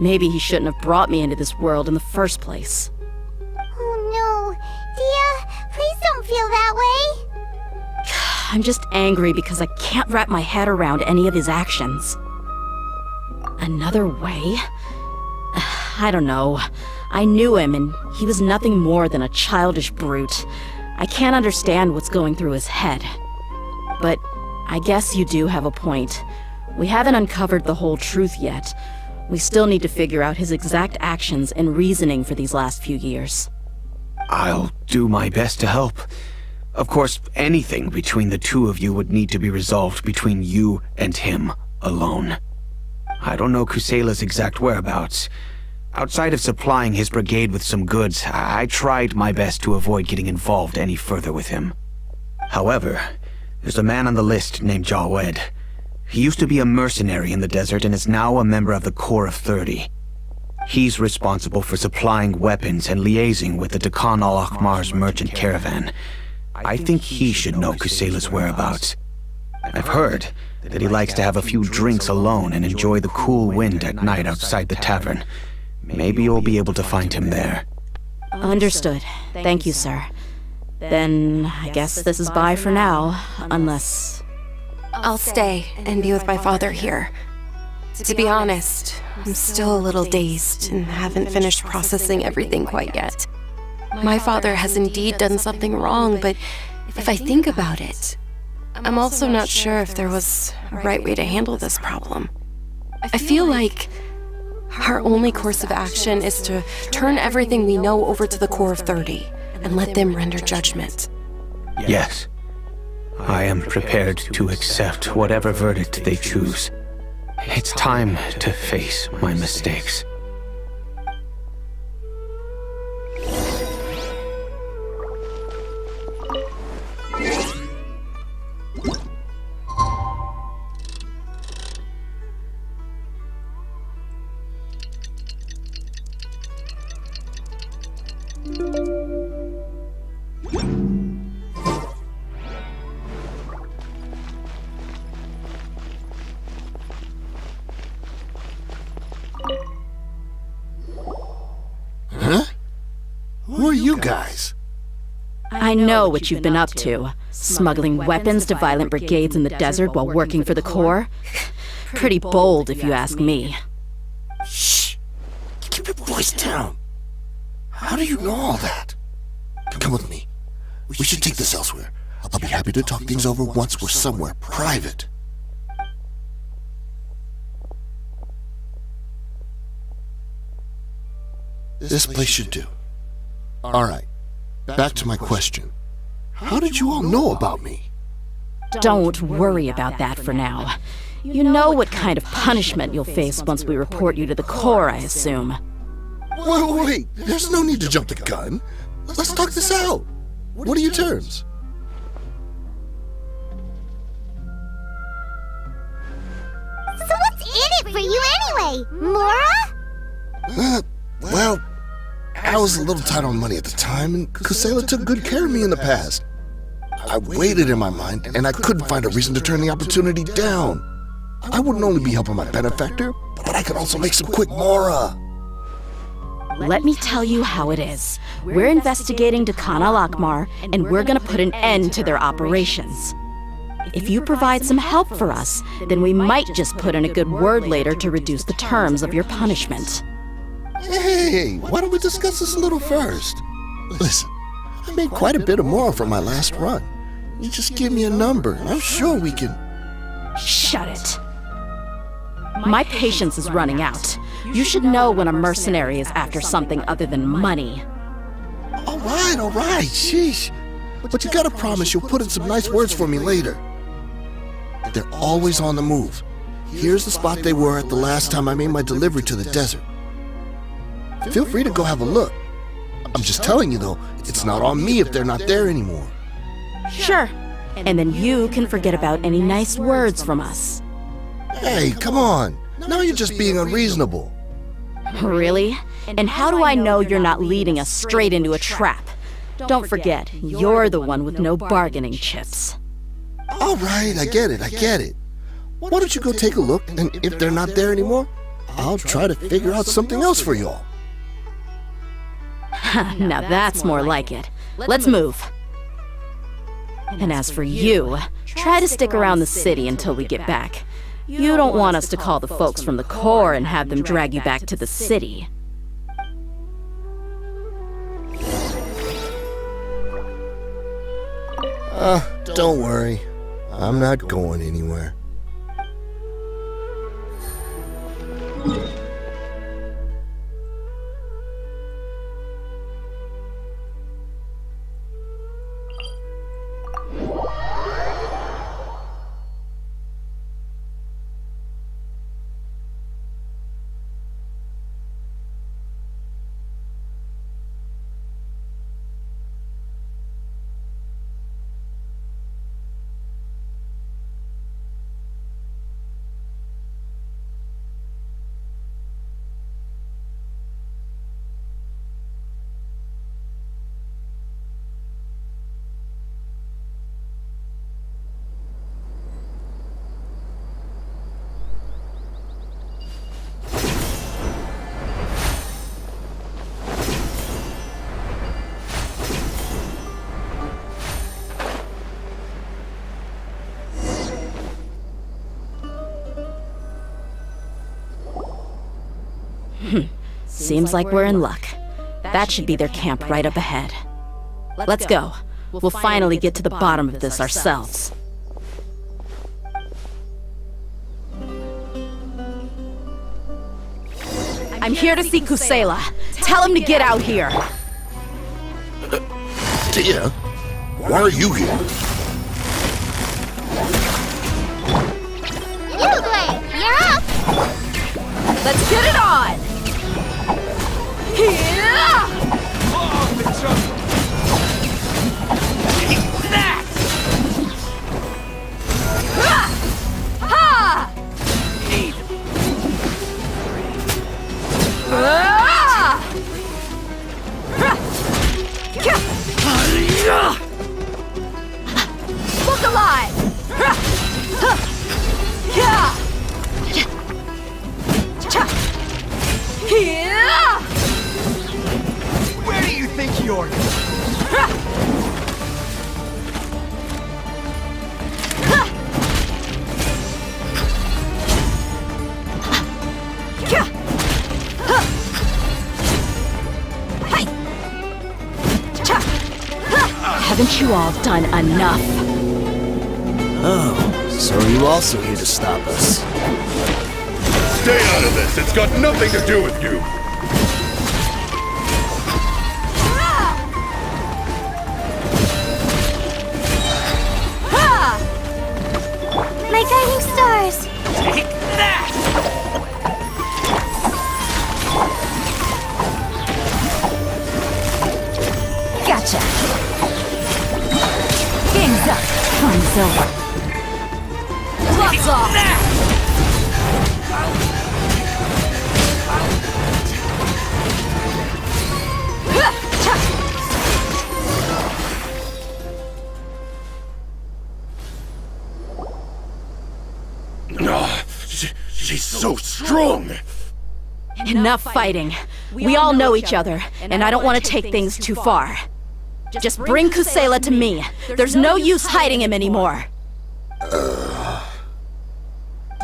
maybe he shouldn't have brought me into this world in the first place. Oh no. Dia, please don't feel that way. I'm just angry because I can't wrap my head around any of his actions. Another way? I don't know. I knew him, and he was nothing more than a childish brute. I can't understand what's going through his head. But I guess you do have a point. We haven't uncovered the whole truth yet. We still need to figure out his exact actions and reasoning for these last few years. I'll do my best to help. Of course, anything between the two of you would need to be resolved between you and him alone. I don't know Kusela's exact whereabouts. Outside of supplying his brigade with some goods, I tried my best to avoid getting involved any further with him. However, there's a man on the list named Jawed. He used to be a mercenary in the desert and is now a member of the Corps of 30. He's responsible for supplying weapons and liaising with the Dakan al-Akhmar's merchant caravan. I think he should know Kusela's whereabouts. I've heard that he likes to have a few drinks alone and enjoy the cool wind at night outside the tavern. Maybe you'll be able to find him there. Understood. Thank you, sir. Then I guess this is bye for now, unless... I'll stay and be with my father here. To be honest, I'm still a little dazed and haven't finished processing everything quite yet. My father has indeed done something wrong, but if I think about it, I'm also not sure if there was a right way to handle this problem. I feel like our only course of action is to turn everything we know over to the Corps of 30 and let them render judgment. Yes. I am prepared to accept whatever verdict they choose. It's time to face my mistakes. Huh? Who are you guys? I know what you've been up to. Smuggling weapons to violent brigades in the desert while working for the Corps? Pretty bold, if you ask me. Shh! Keep your voice down. How do you know all that? Come with me. We should take this elsewhere. I'll be happy to talk things over once we're somewhere private. This place should do. Alright, back to my question. How did you all know about me? Don't worry about that for now. You know what kind of punishment you'll face once we report you to the Corps, I assume. Wait, there's no need to jump the gun. Let's talk this out. What are your terms? So what's in it for you anyway, Mora? Well, I was a little tight on money at the time, and Kusela took good care of me in the past. I weighed it in my mind, and I couldn't find a reason to turn the opportunity down. I wouldn't only be helping my benefactor, but I could also make some quick Mora. Let me tell you how it is. We're investigating Khan al-Akmar, and we're gonna put an end to their operations. If you provide some help for us, then we might just put in a good word later to reduce the terms of your punishment. Hey, why don't we discuss this a little first? Listen, I made quite a bit of more from my last run. You just give me a number, and I'm sure we can... Shut it. My patience is running out. You should know when a mercenary is after something other than money. All right, sheesh. But you gotta promise you'll put in some nice words for me later. They're always on the move. Here's the spot they were at the last time I made my delivery to the desert. Feel free to go have a look. I'm just telling you though, it's not on me if they're not there anymore. Sure. And then you can forget about any nice words from us. Hey, come on. Now you're just being unreasonable. Really? And how do I know you're not leading us straight into a trap? Don't forget, you're the one with no bargaining chips. All right, I get it. Why don't you go take a look, and if they're not there anymore, I'll try to figure out something else for y'all. Now that's more like it. Let's move. And as for you, try to stick around the city until we get back. You don't want us to call the folks from the Corps and have them drag you back to the city. Don't worry. I'm not going anywhere. Seems like we're in luck. That should be their camp right up ahead. Let's go. We'll finally get to the bottom of this ourselves. I'm here to see Kusela. Tell him to get out here. Tia, why are you here? You're up! Let's get it on! Yeah! That! Ha! Need. Look alive! Where do you think you're going? Haven't you all done enough? Oh, so are you also here to stop us? Stay out of this! It's got nothing to do with you! My guiding stars! Take that! Gotcha! Game's up! Fun's over! Gloves off! She's so strong! Enough fighting. We all know each other, and I don't want to take things too far. Just bring Kusela to me. There's no use hiding him anymore.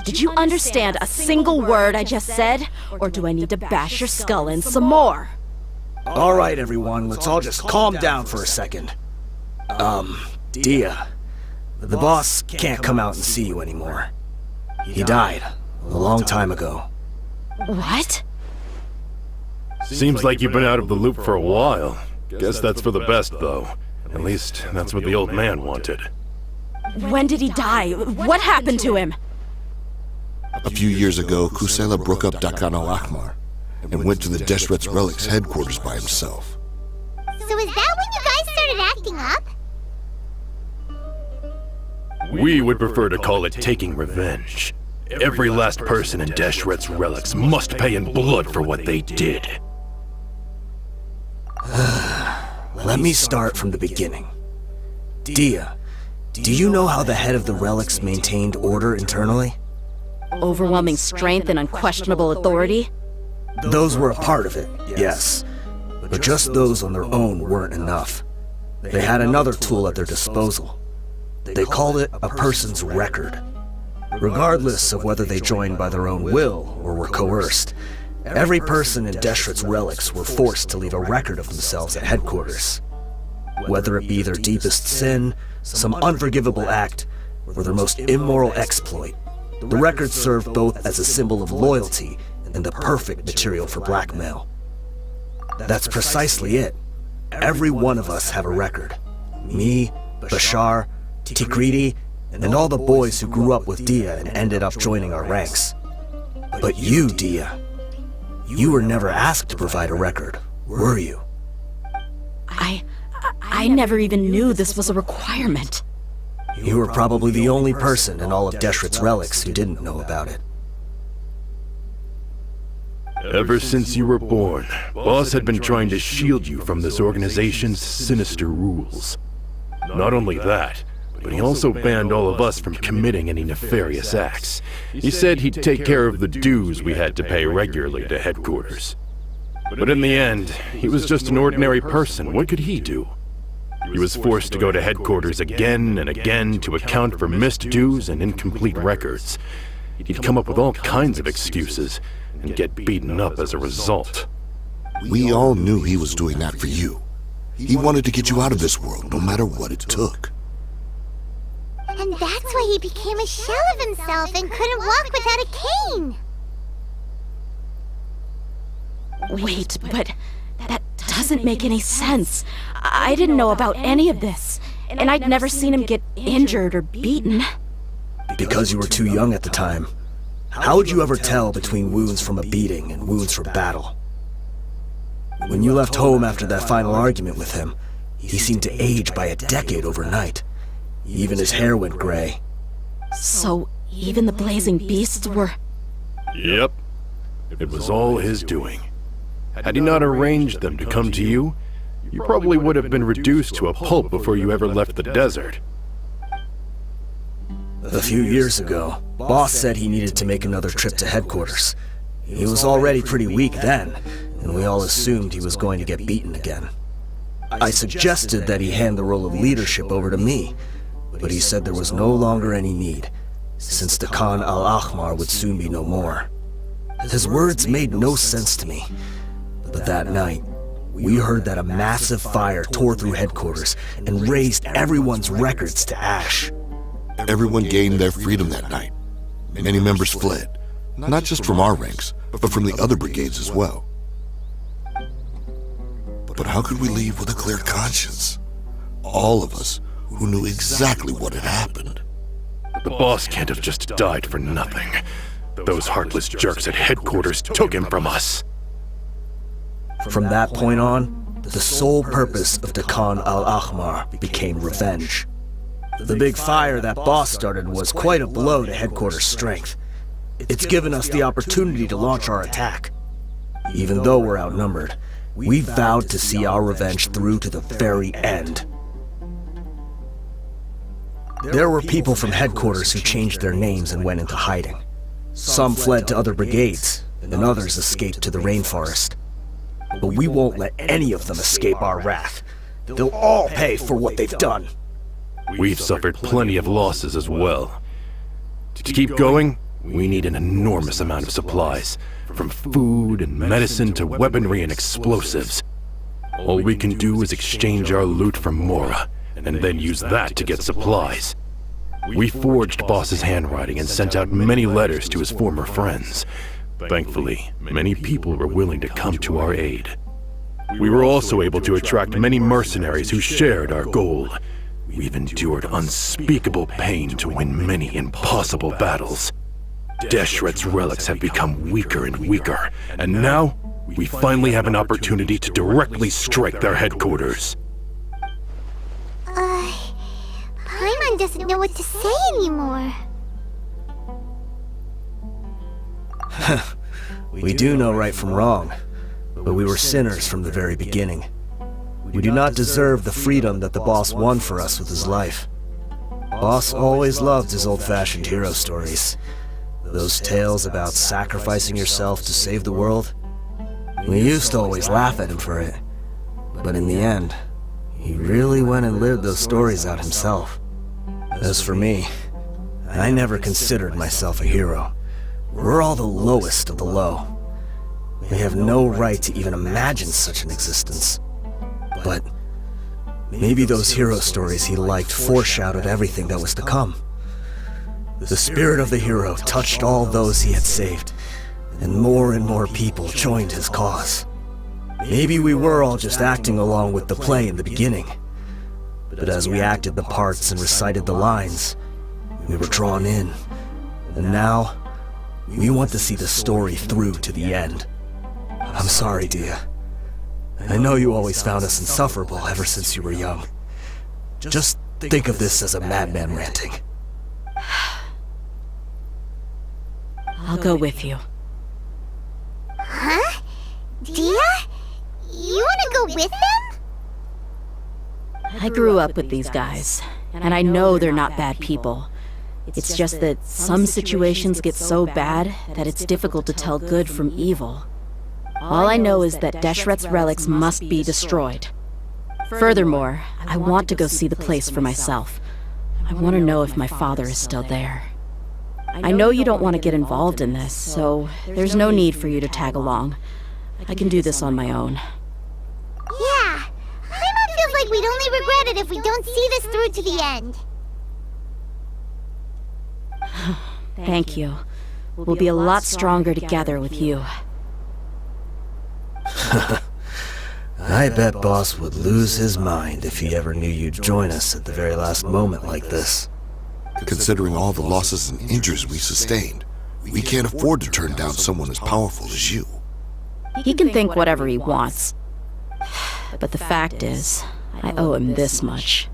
Did you understand a single word I just said? Or do I need to bash your skull in some more? Alright, everyone, let's all just calm down for a second. Dia, the boss can't come out and see you anymore. He died a long time ago. What? Seems like you've been out of the loop for a while. Guess that's for the best, though. At least, that's what the old man wanted. When did he die? What happened to him? A few years ago, Kusela broke up Dakan al-Ahmar and went to the Deshret's Relics headquarters by himself. So is that when you guys started acting up? We would prefer to call it taking revenge. Every last person in Deshret's Relics must pay in blood for what they did. Let me start from the beginning. Dia, do you know how the head of the Relics maintained order internally? Overwhelming strength and unquestionable authority? Those were a part of it, yes. But just those on their own weren't enough. They had another tool at their disposal. They called it a person's record. Regardless of whether they joined by their own will or were coerced, every person in Deshret's Relics were forced to leave a record of themselves at headquarters. Whether it be their deepest sin, some unforgivable act, or their most immoral exploit, the record served both as a symbol of loyalty and the perfect material for blackmail. That's precisely it. Every one of us have a record. Me, Bashar, Tikriti, and all the boys who grew up with Dia and ended up joining our ranks. But you, Dia, you were never asked to provide a record, were you? I never even knew this was a requirement. You were probably the only person in all of Deshret's Relics who didn't know about it. Ever since you were born, Boss had been trying to shield you from this organization's sinister rules. Not only that, but he also banned all of us from committing any nefarious acts. He said he'd take care of the dues we had to pay regularly to headquarters. But in the end, he was just an ordinary person. What could he do? He was forced to go to headquarters again and again to account for missed dues and incomplete records. He'd come up with all kinds of excuses and get beaten up as a result. We all knew he was doing that for you. He wanted to get you out of this world, no matter what it took. And that's why he became a shell of himself and couldn't walk without a cane. Wait, but that doesn't make any sense. I didn't know about any of this, and I'd never seen him get injured or beaten. Because you were too young at the time. How would you ever tell between wounds from a beating and wounds from battle? When you left home after that final argument with him, he seemed to age by a decade overnight. Even his hair went gray. So, even the blazing beasts were... Yep. It was all his doing. Had he not arranged them to come to you, you probably would have been reduced to a pulp before you ever left the desert. A few years ago, Boss said he needed to make another trip to headquarters. He was already pretty weak then, and we all assumed he was going to get beaten again. I suggested that he hand the role of leadership over to me, but he said there was no longer any need, since the Khan al-Ahmar would soon be no more. His words made no sense to me, but that night, we heard that a massive fire tore through headquarters and razed everyone's records to ash. Everyone gained their freedom that night. Many members fled, not just from our ranks, but from the other brigades as well. But how could we leave with a clear conscience? All of us who knew exactly what had happened. The boss can't have just died for nothing. Those heartless jerks at headquarters took him from us. From that point on, the sole purpose of the Khan al-Ahmar became revenge. The big fire that Boss started was quite a blow to headquarters' strength. It's given us the opportunity to launch our attack. Even though we're outnumbered, we vowed to see our revenge through to the very end. There were people from headquarters who changed their names and went into hiding. Some fled to other brigades, and others escaped to the rainforest. But we won't let any of them escape our wrath. They'll all pay for what they've done. We've suffered plenty of losses as well. To keep going, we need an enormous amount of supplies, from food and medicine to weaponry and explosives. All we can do is exchange our loot from Mora, and then use that to get supplies. We forged Boss's handwriting and sent out many letters to his former friends. Thankfully, many people were willing to come to our aid. We were also able to attract many mercenaries who shared our goal. We've endured unspeakable pain to win many impossible battles. Deshret's relics have become weaker and weaker, and now we finally have an opportunity to directly strike their headquarters. Paimon doesn't know what to say anymore. We do know right from wrong, but we were sinners from the very beginning. We do not deserve the freedom that the boss won for us with his life. Boss always loved his old-fashioned hero stories. Those tales about sacrificing yourself to save the world. We used to always laugh at him for it, but in the end, he really went and lived those stories out himself. As for me, I never considered myself a hero. We're all the lowest of the low. We have no right to even imagine such an existence. But maybe those hero stories he liked foreshadowed everything that was to come. The spirit of the hero touched all those he had saved, and more people joined his cause. Maybe we were all just acting along with the play in the beginning. But as we acted the parts and recited the lines, we were drawn in. And now, we want to see the story through to the end. I'm sorry, Dia. I know you always found us insufferable ever since you were young. Just think of this as a madman ranting. I'll go with you. Huh? Dia? You wanna go with them? I grew up with these guys, and I know they're not bad people. It's just that some situations get so bad that it's difficult to tell good from evil. All I know is that Deshret's relics must be destroyed. Furthermore, I want to go see the place for myself. I want to know if my father is still there. I know you don't want to get involved in this, so there's no need for you to tag along. I can do this on my own. Yeah, Paimon feels like we'd only regret it if we don't see this through to the end. Thank you. We'll be a lot stronger together with you. I bet Boss would lose his mind if he ever knew you'd join us at the very last moment like this. Considering all the losses and injuries we sustained, we can't afford to turn down someone as powerful as you. He can think whatever he wants. But the fact is, I owe him this much.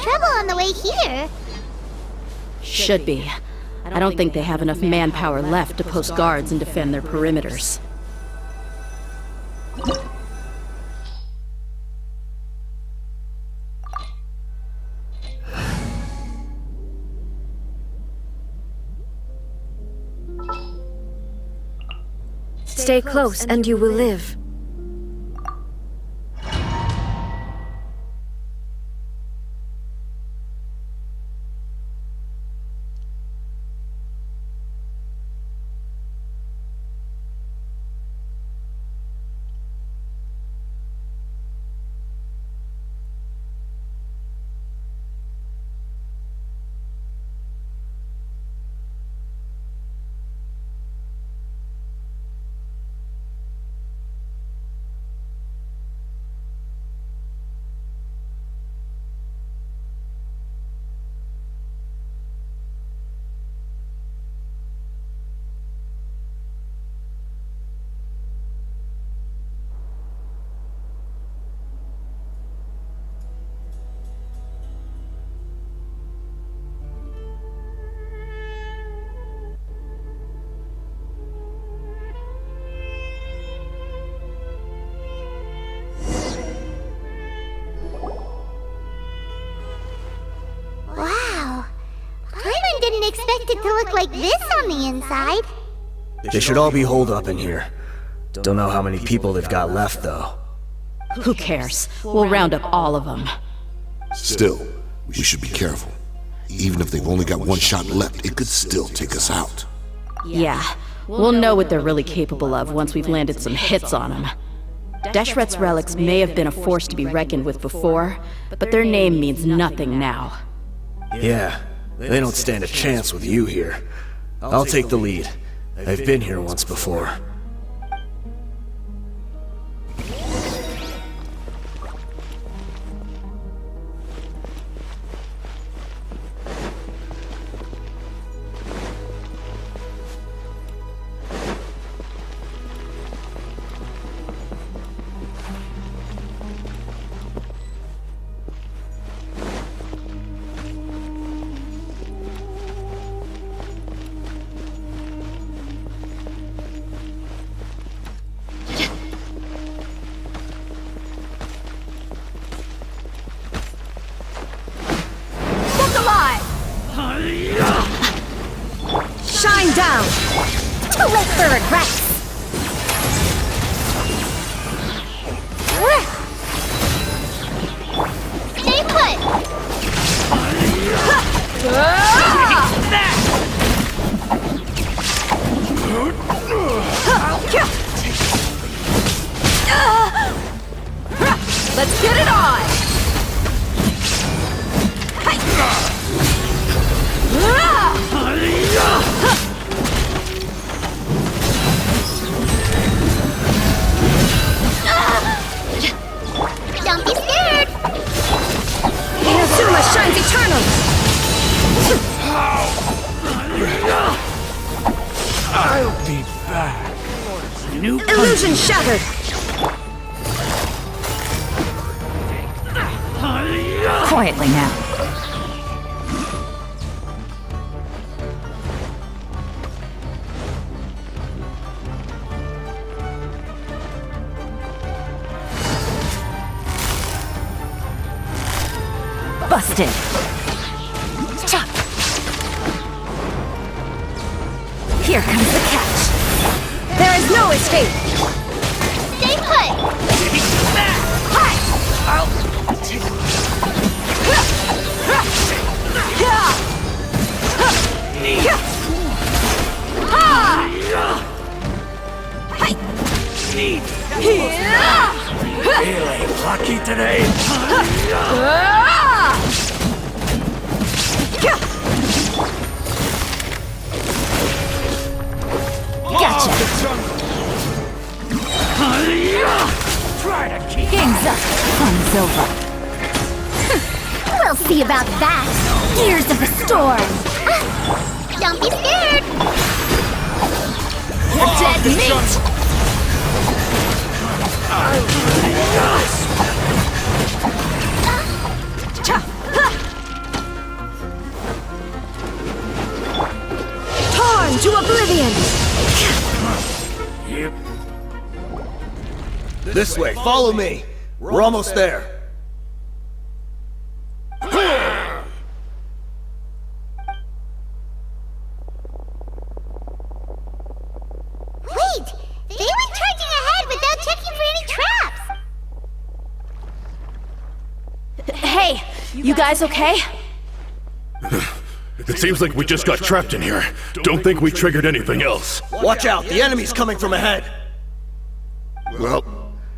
Trouble on the way here. Should be. I don't think they have enough manpower left to post guards and defend their perimeters. Stay close and you will live. Wow. Paimon didn't expect it to look like this on the inside. They should all be holed up in here. Don't know how many people they've got left, though. Who cares? We'll round up all of them. Still, we should be careful. Even if they've only got one shot left, it could still take us out. Yeah, we'll know what they're really capable of once we've landed some hits on them. Deshret's relics may have been a force to be reckoned with before, but their name means nothing now. Yeah, they don't stand a chance with you here. I'll take the lead. I've been here once before. Shine down! Too late for regrets. Stay put. Let's get it on! Don't be scared. Inazuma shines eternal! I'll be back. Illusion shattered! Quietly now. Busted. Chop. Here comes the catch. There is no escape. Stay put. Feeling lucky today? Gotcha. Try to keep Game's up. Fun's over. We'll see about that. Gears of the storm. Don't be scared. Dead meat. Torn to oblivion. This way, follow me. We're almost there. Wait, They went charging ahead without checking for any traps. Hey, you guys okay? It seems like we just got trapped in here. Don't think we triggered anything else. Watch out, the enemy's coming from ahead. Well,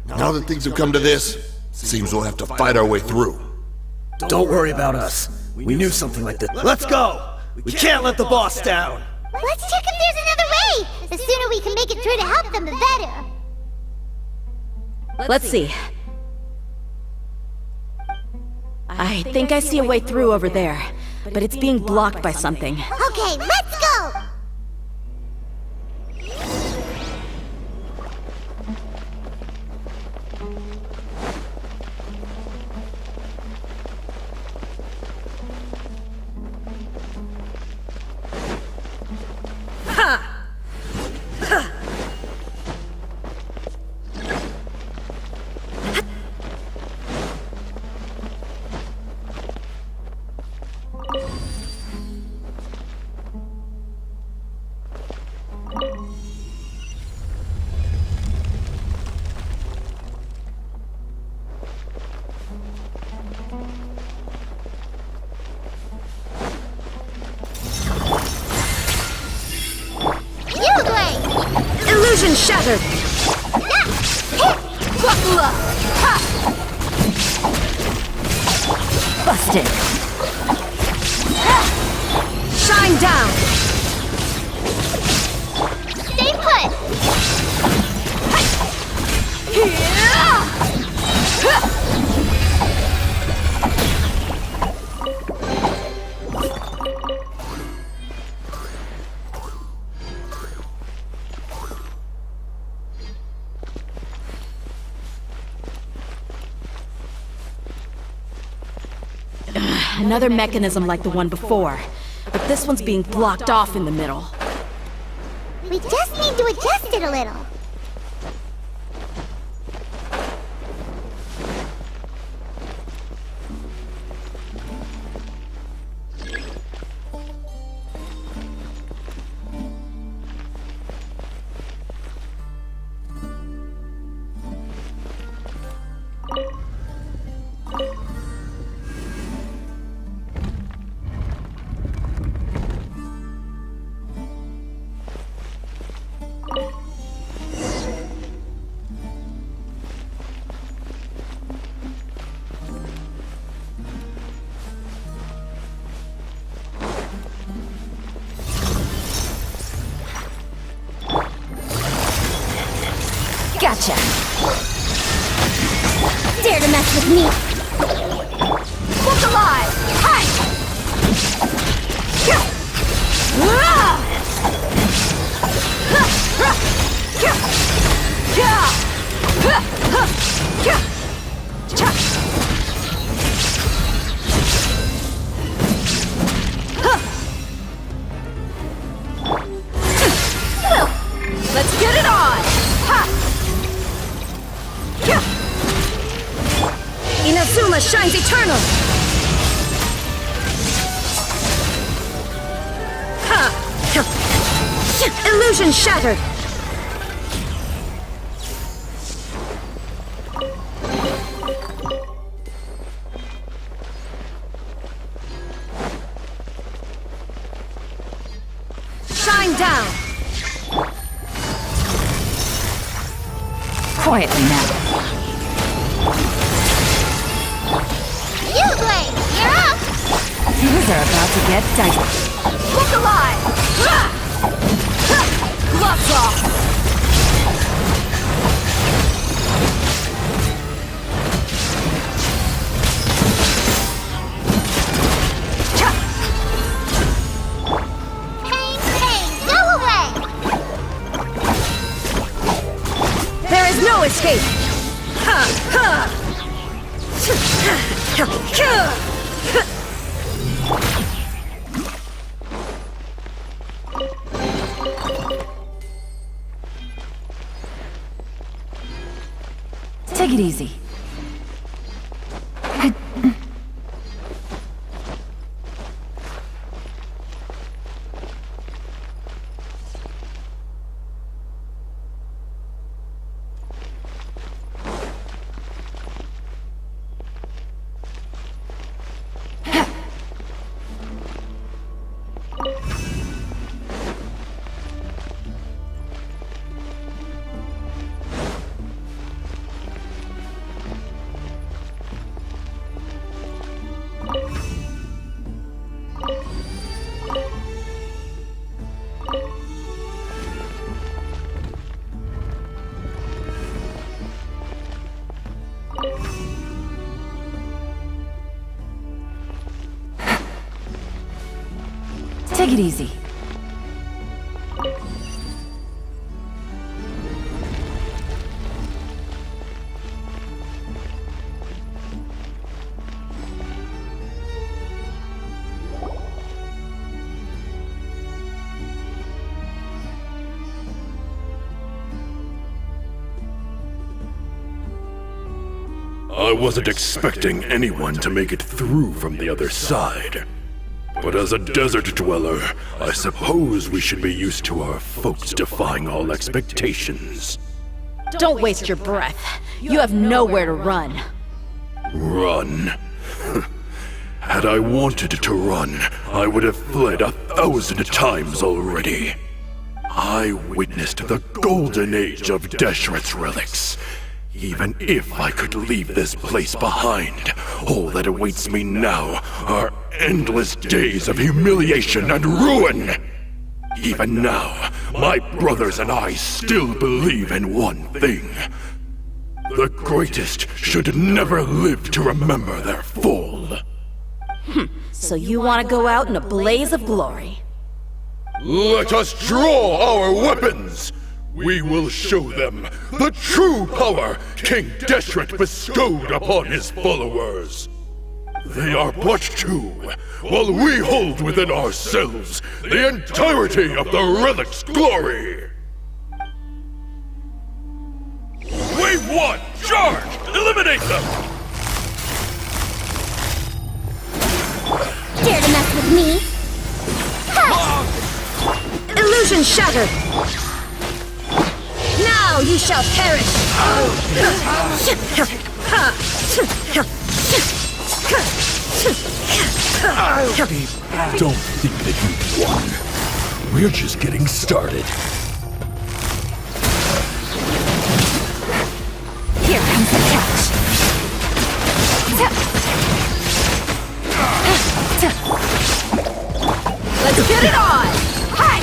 now that things have come to this, seems we'll have to fight our way through. Don't worry about us. We knew something like this. Let's go! We can't let the boss down! Let's check if there's another way. The sooner we can make it through to help them, the better. Let's see. I think I see a way through over there, but it's being blocked by something. Okay, let's go. Illusion shattered! Busted! Shine down! Stay put. Another mechanism like the one before, but this one's being blocked off in the middle. We just need to adjust it a little. Gotcha! Dare to mess with me! Look alive! Hi! Let's get it on! Ha! Inazuma shines eternal! Illusion shattered! Shine down! Quietly now. You, Blade, you're up. Things are about to get dicey. Look alive. Gloves off! Pain, pain, go away. There is no escape! Ha! Ha! Take it easy. Take it easy. I wasn't expecting anyone to make it through from the other side. But as a desert dweller, I suppose we should be used to our folks defying all expectations. Don't waste your breath. You have nowhere to run. Run? Had I wanted to run, I would have fled 1,000 times already. I witnessed the golden age of Deshret's relics. Even if I could leave this place behind, all that awaits me now are endless days of humiliation and ruin. Even now, my brothers and I still believe in one thing. The greatest should never live to remember their fall. So you want to go out in a blaze of glory? Let us draw our weapons! We will show them the true power King Deshret bestowed upon his followers. They are but two, while we hold within ourselves the entirety of the relic's glory. Wave 1, charge! Eliminate them! Dare to mess with me? Illusion shattered! Now you shall perish! Don't think that you've won. We're just getting started. Here comes the catch! Let's get it on! Hi!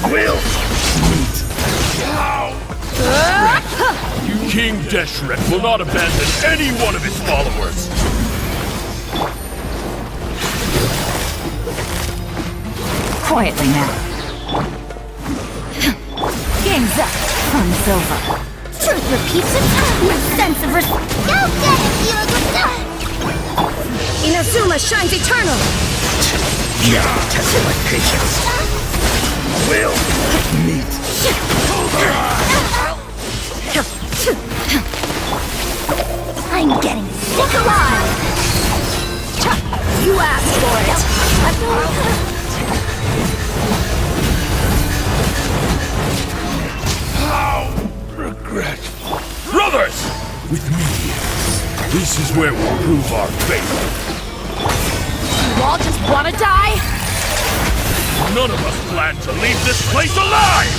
Will meet. King Deshret will not abandon any one of his followers. Quietly now. Game's up. Fun's over. Truth repeats itself with sense of respect. Go get it, Inazuma shines eternal! Now testing my patience. Will meet. I'm getting sick alive! You asked for it! How regretful. Brothers! With me, this is where we'll prove our faith. You all just want to die? None of us plan to leave this place alive!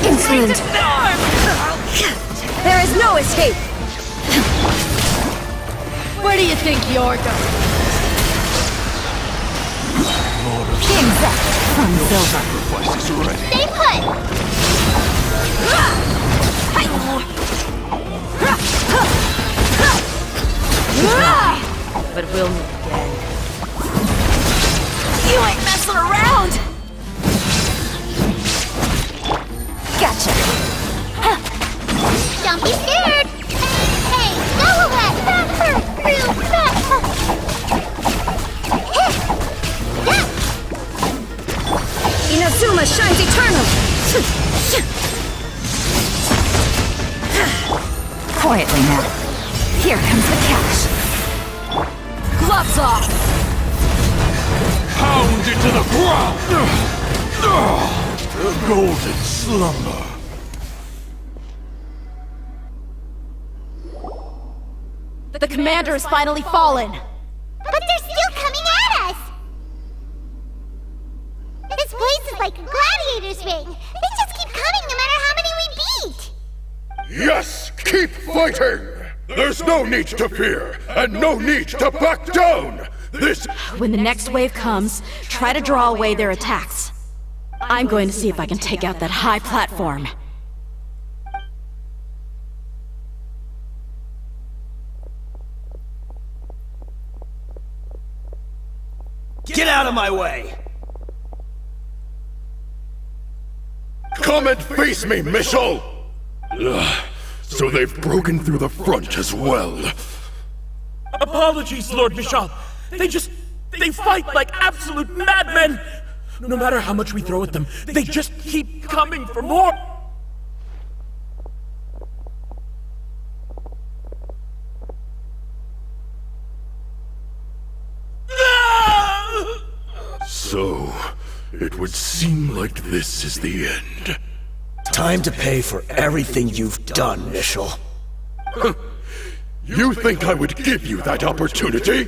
Insolent! There is no escape! Where do you think you're going? Game's up. Fun's over. Sacrifices already. Stay put! But we'll meet again. You ain't messing around! Gotcha. Don't be scared! Hey, go away! Inazuma shines eternal! Quietly now. Here comes the catch. Gloves off! Pound into the ground! The golden slumber. The commander has finally fallen! But they're still coming at us! This place is like a gladiator's ring. They just keep coming no matter how many we beat! Yes, keep fighting! There's no need to fear, and no need to back down! This... When the next wave comes, try to draw away their attacks. I'm going to see if I can take out that high platform. Get out of my way! Come and face me, Michel! So they've broken through the front as well. Apologies, Lord Michel. They fight like absolute madmen! No matter how much we throw at them, they just keep coming for more! So, it would seem like this is the end. Time to pay for everything you've done, Michel. You think I would give you that opportunity?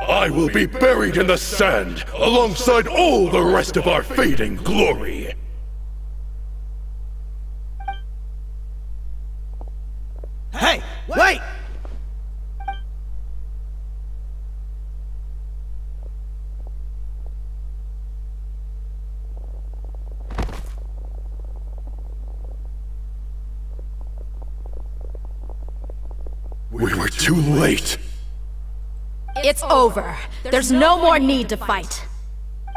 I will be buried in the sand, alongside all the rest of our fading glory. Hey, wait! We were too late. It's over. There's no more need to fight.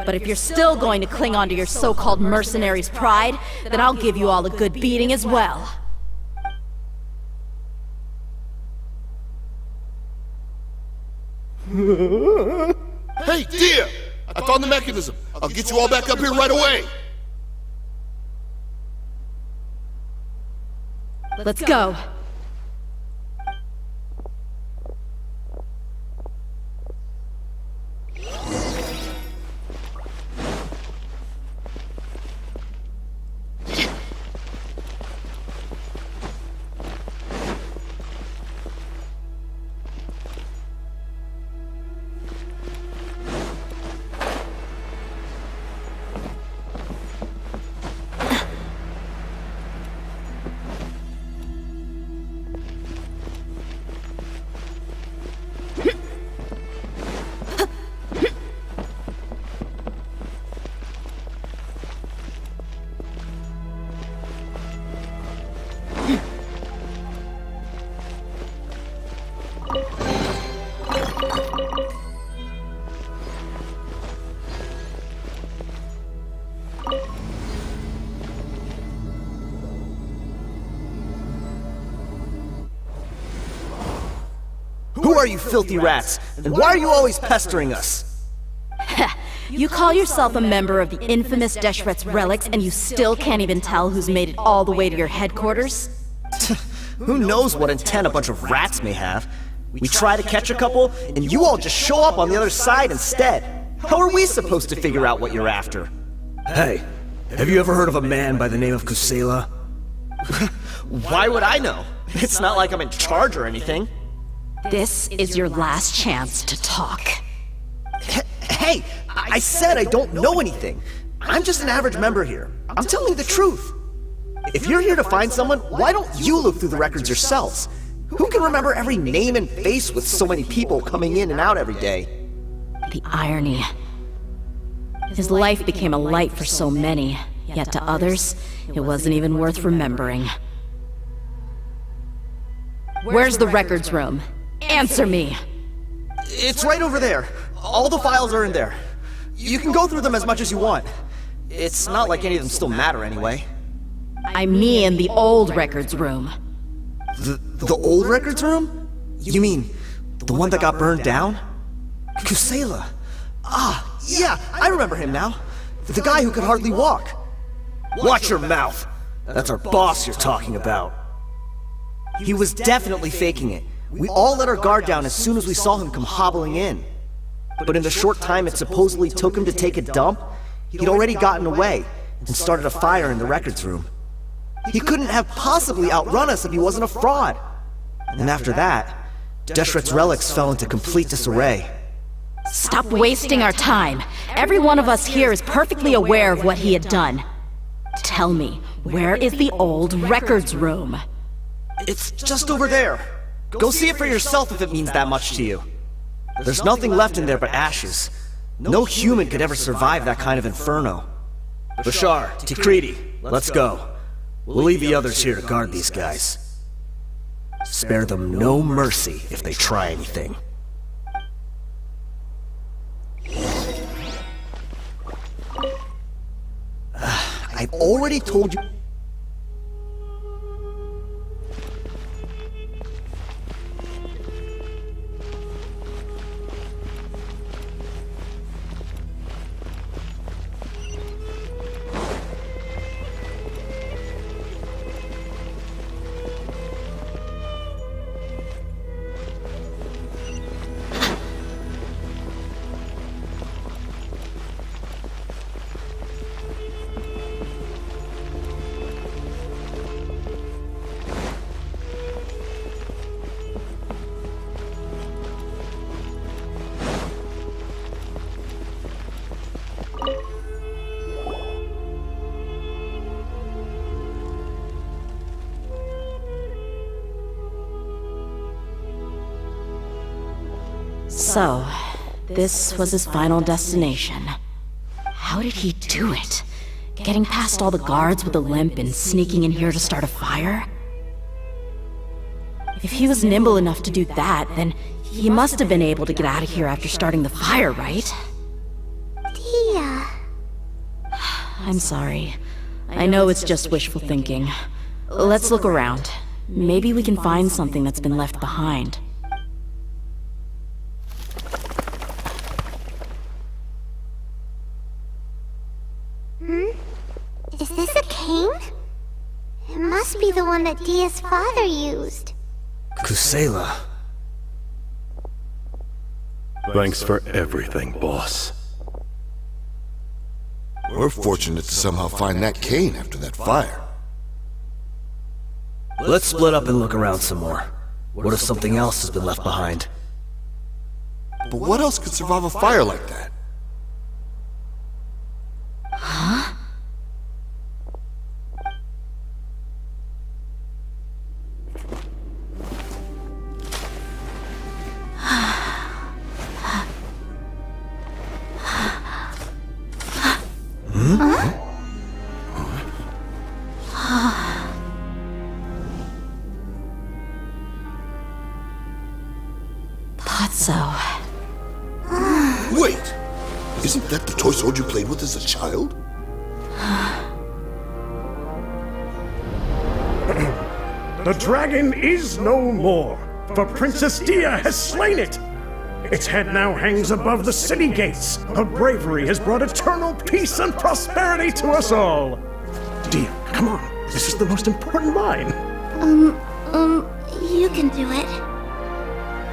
But if you're still going to cling on to your so-called mercenary's pride, then I'll give you all a good beating as well. Hey, dear! I found the mechanism. I'll get you all back up here right away. Let's go. Who are you filthy rats? And why are you always pestering us? You call yourself a member of the infamous Deshret's relics, and you still can't even tell who's made it all the way to your headquarters? Who knows what intent a bunch of rats may have? We try to catch a couple, and you all just show up on the other side instead. How are we supposed to figure out what you're after? Hey, have you ever heard of a man by the name of Kusela? Why would I know? It's not like I'm in charge or anything. This is your last chance to talk. Hey, I said I don't know anything. I'm just an average member here. I'm telling you the truth. If you're here to find someone, why don't you look through the records yourselves? Who can remember every name and face with so many people coming in and out every day? The irony. His life became a light for so many, yet to others, it wasn't even worth remembering. Where's the records room? Answer me! It's right over there. All the files are in there. You can go through them as much as you want. It's not like any of them still matter anyway. I mean the old records room. The old records room? You mean the one that got burned down? Kusela. Ah, yeah, I remember him now. The guy who could hardly walk. Watch your mouth. That's our boss you're talking about. He was definitely faking it. We all let our guard down as soon as we saw him come hobbling in. But in the short time it supposedly took him to take a dump, he'd already gotten away and started a fire in the records room. He couldn't have possibly outrun us if he wasn't a fraud. And after that, Deshret's relics fell into complete disarray. Stop wasting our time. Every one of us here is perfectly aware of what he had done. Tell me, where is the old records room? It's just over there. Go see it for yourself if it means that much to you. There's nothing left in there but ashes. No human could ever survive that kind of inferno. Bashar, Tikriti, let's go. We'll leave the others here to guard these guys. Spare them no mercy if they try anything. I've already told you... So, this was his final destination. How did he do it? Getting past all the guards with a limp and sneaking in here to start a fire? If he was nimble enough to do that, then he must have been able to get out of here after starting the fire, right? Tia. I'm sorry. I know it's just wishful thinking. Let's look around. Maybe we can find something that's been left behind. Is this a cane? It must be the one that Dia's father used. Kusela. Thanks for everything, boss. We're fortunate to somehow find that cane after that fire. Let's split up and look around some more. What if something else has been left behind? But what else could survive a fire like that? Huh? Wait! Isn't that the toy sword you played with as a child? The dragon is no more, for Princess Dia has slain it! Its head now hangs above the city gates. Her bravery has brought eternal peace and prosperity to us all. Dia, come on. This is the most important line. You can do it.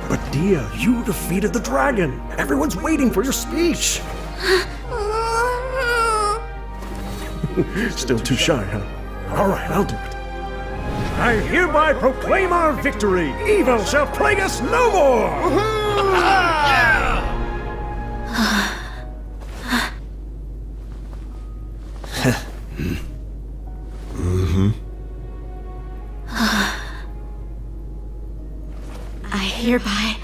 But Dia, you defeated the dragon. Everyone's waiting for your speech. Still too shy, huh? All right, I'll do it. I hereby proclaim our victory. Evil shall plague us no more. I hereby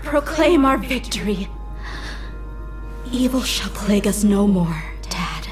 proclaim our victory. Evil shall plague us no more, Dad.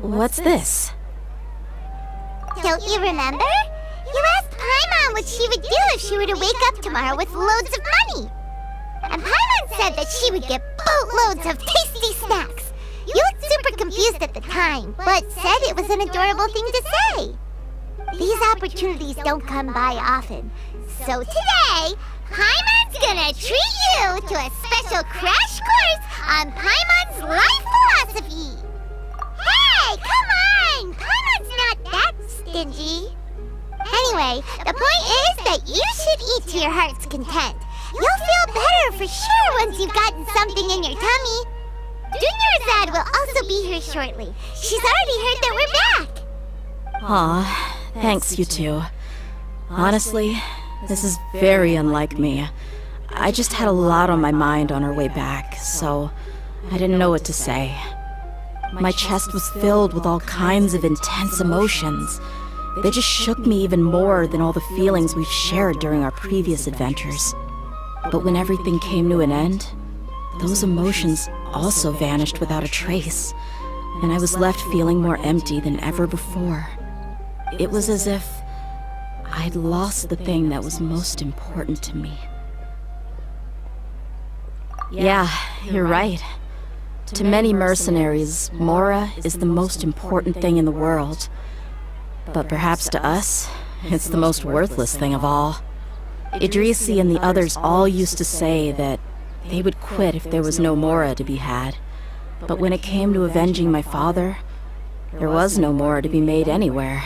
What's this? Don't you remember? Paimon what she would do if she were to wake up tomorrow with loads of money. And Paimon said that she would get boatloads of tasty snacks. You looked super confused at the time, but said it was an adorable thing to say. These opportunities don't come by often. So today, Paimon's gonna treat you to a special crash course on Paimon's life philosophy. Hey, come on! Paimon's not that stingy. Anyway, the point is that you should eat to your heart's content. You'll feel better for sure once you've gotten something in your tummy. Dunyarzad will also be here shortly. She's already heard that we're back. Aw, thanks you two. Honestly, this is very unlike me. I just had a lot on my mind on our way back, so I didn't know what to say. My chest was filled with all kinds of intense emotions. They just shook me even more than all the feelings we've shared during our previous adventures. But when everything came to an end, those emotions also vanished without a trace, and I was left feeling more empty than ever before. It was as if I'd lost the thing that was most important to me. Yeah, you're right. To many mercenaries, Mora is the most important thing in the world. But perhaps to us, it's the most worthless thing of all. Idrisi and the others all used to say that they would quit if there was no Mora to be had. But when it came to avenging my father, there was no Mora to be made anywhere.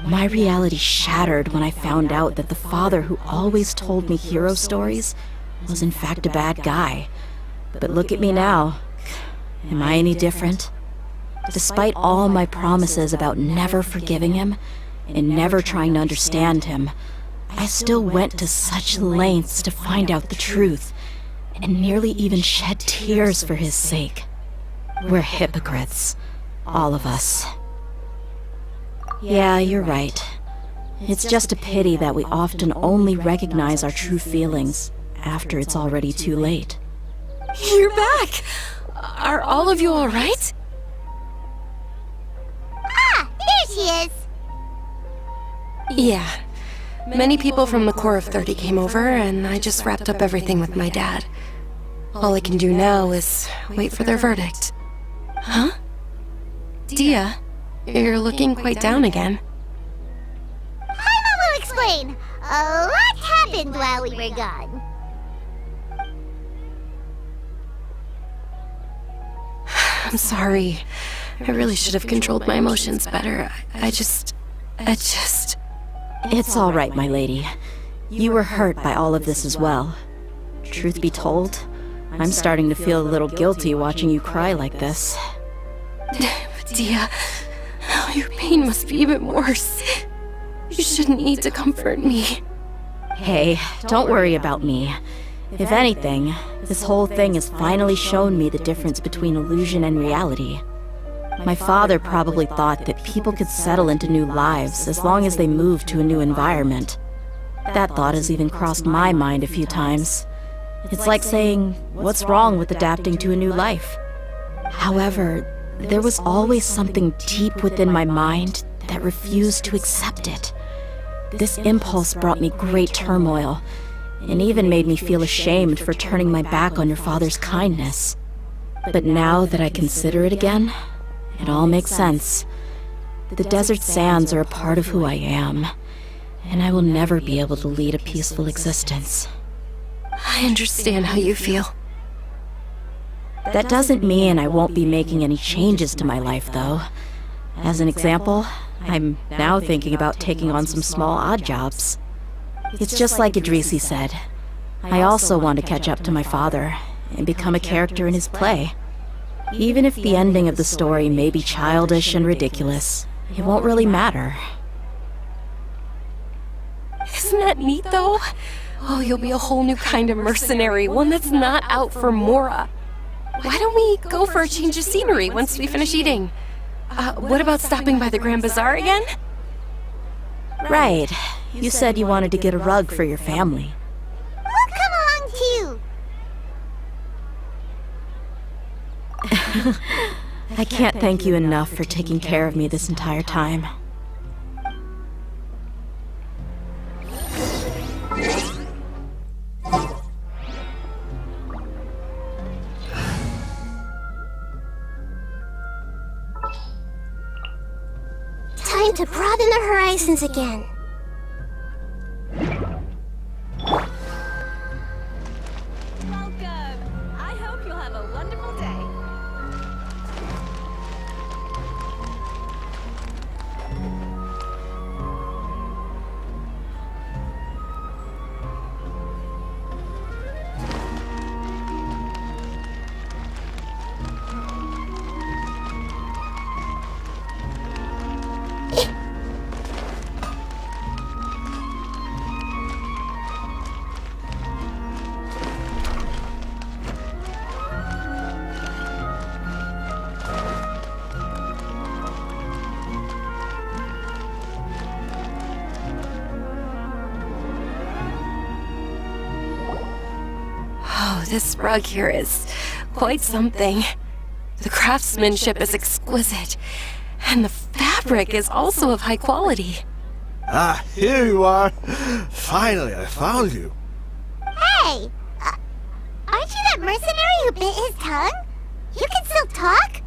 My reality shattered when I found out that the father who always told me hero stories was in fact a bad guy. But look at me now. Am I any different? Despite all my promises about never forgiving him and never trying to understand him, I still went to such lengths to find out the truth, and nearly even shed tears for his sake. We're hypocrites, all of us. Yeah, you're right. It's just a pity that we often only recognize our true feelings after it's already too late. You're back! Are all of you alright? Ah, there she is. Yeah. Many people from the Corps of 30 came over, and I just wrapped up everything with my dad. All I can do now is wait for their verdict. Huh? Dia, you're looking quite down again. Paimon will explain. A lot happened while we were gone. I'm sorry. I really should have controlled my emotions better. I just... It's all right, my lady. You were hurt by all of this as well. Truth be told, I'm starting to feel a little guilty watching you cry like this. Dia, oh, your pain must be even worse. You shouldn't need to comfort me. Hey, don't worry about me. If anything, this whole thing has finally shown me the difference between illusion and reality. My father probably thought that people could settle into new lives as long as they moved to a new environment. That thought has even crossed my mind a few times. It's like saying, what's wrong with adapting to a new life? However, there was always something deep within my mind that refused to accept it. This impulse brought me great turmoil, and even made me feel ashamed for turning my back on your father's kindness. But now that I consider it again, it all makes sense. The desert sands are a part of who I am, and I will never be able to lead a peaceful existence. I understand how you feel. That doesn't mean I won't be making any changes to my life, though. As an example, I'm now thinking about taking on some small odd jobs. It's just like Idrisi said. I also want to catch up to my father and become a character in his play. Even if the ending of the story may be childish and ridiculous, it won't really matter. Isn't that neat, though? Oh, you'll be a whole new kind of mercenary, one that's not out for Mora. Why don't we go for a change of scenery once we finish eating? What about stopping by the Grand Bazaar again? Right. You said you wanted to get a rug for your family. We'll come along too. I can't thank you enough for taking care of me this entire time. and to broaden the horizons again. Welcome. I hope you'll have a wonderful day. Oh, this rug here is quite something. The craftsmanship is exquisite, and the fabric is also of high quality. Ah, here you are. Finally, I found you. Hey! Aren't you that mercenary who bit his tongue? You can still talk?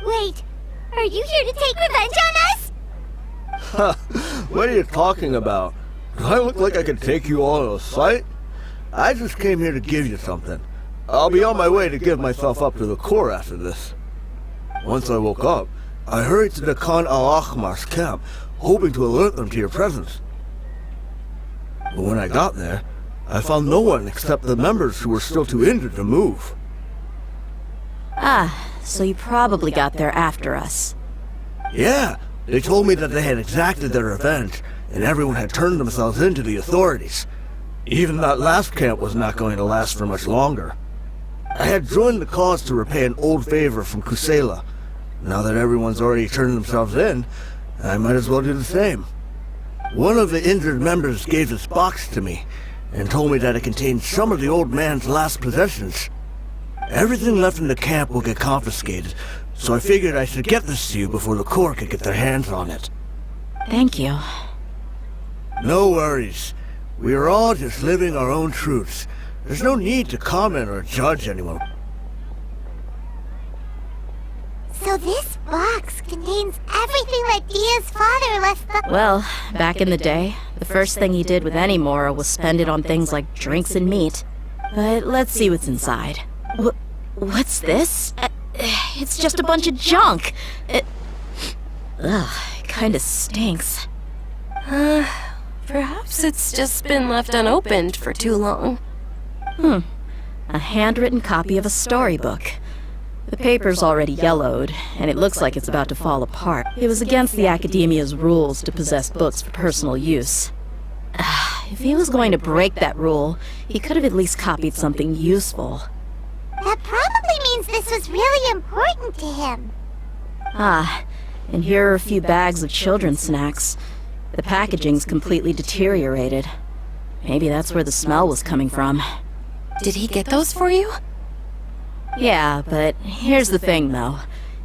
Wait, are you here to take revenge on us? What are you talking about? Do I look like I could take you all in a fight? I just came here to give you something. I'll be on my way to give myself up to the Corps after this. Once I woke up, I hurried to the Khan al-Ahmar's camp, hoping to alert them to your presence. But when I got there, I found no one except the members who were still too injured to move. Ah, so you probably got there after us. Yeah, they told me that they had exacted their revenge, and everyone had turned themselves in to the authorities. Even that last camp was not going to last for much longer. I had joined the cause to repay an old favor from Kusela. Now that everyone's already turned themselves in, I might as well do the same. One of the injured members gave this box to me, and told me that it contained some of the old man's last possessions. Everything left in the camp will get confiscated, so I figured I should get this to you before the Corps could get their hands on it. Thank you. No worries. We are all just living our own truths. There's no need to comment or judge anyone. So this box contains everything that Dia's father left the— Well, back in the day, the first thing he did with any Mora was spend it on things like drinks and meat. But let's see what's inside. What's this? It's just a bunch of junk. It kinda stinks. Perhaps it's just been left unopened for too long. A handwritten copy of a storybook. The paper's already yellowed, and it looks like it's about to fall apart. It was against the Academia's rules to possess books for personal use. If he was going to break that rule, he could have at least copied something useful. That probably means this was really important to him. And here are a few bags of children's snacks. The packaging's completely deteriorated. Maybe that's where the smell was coming from. Did he get those for you? Yeah, but here's the thing, though.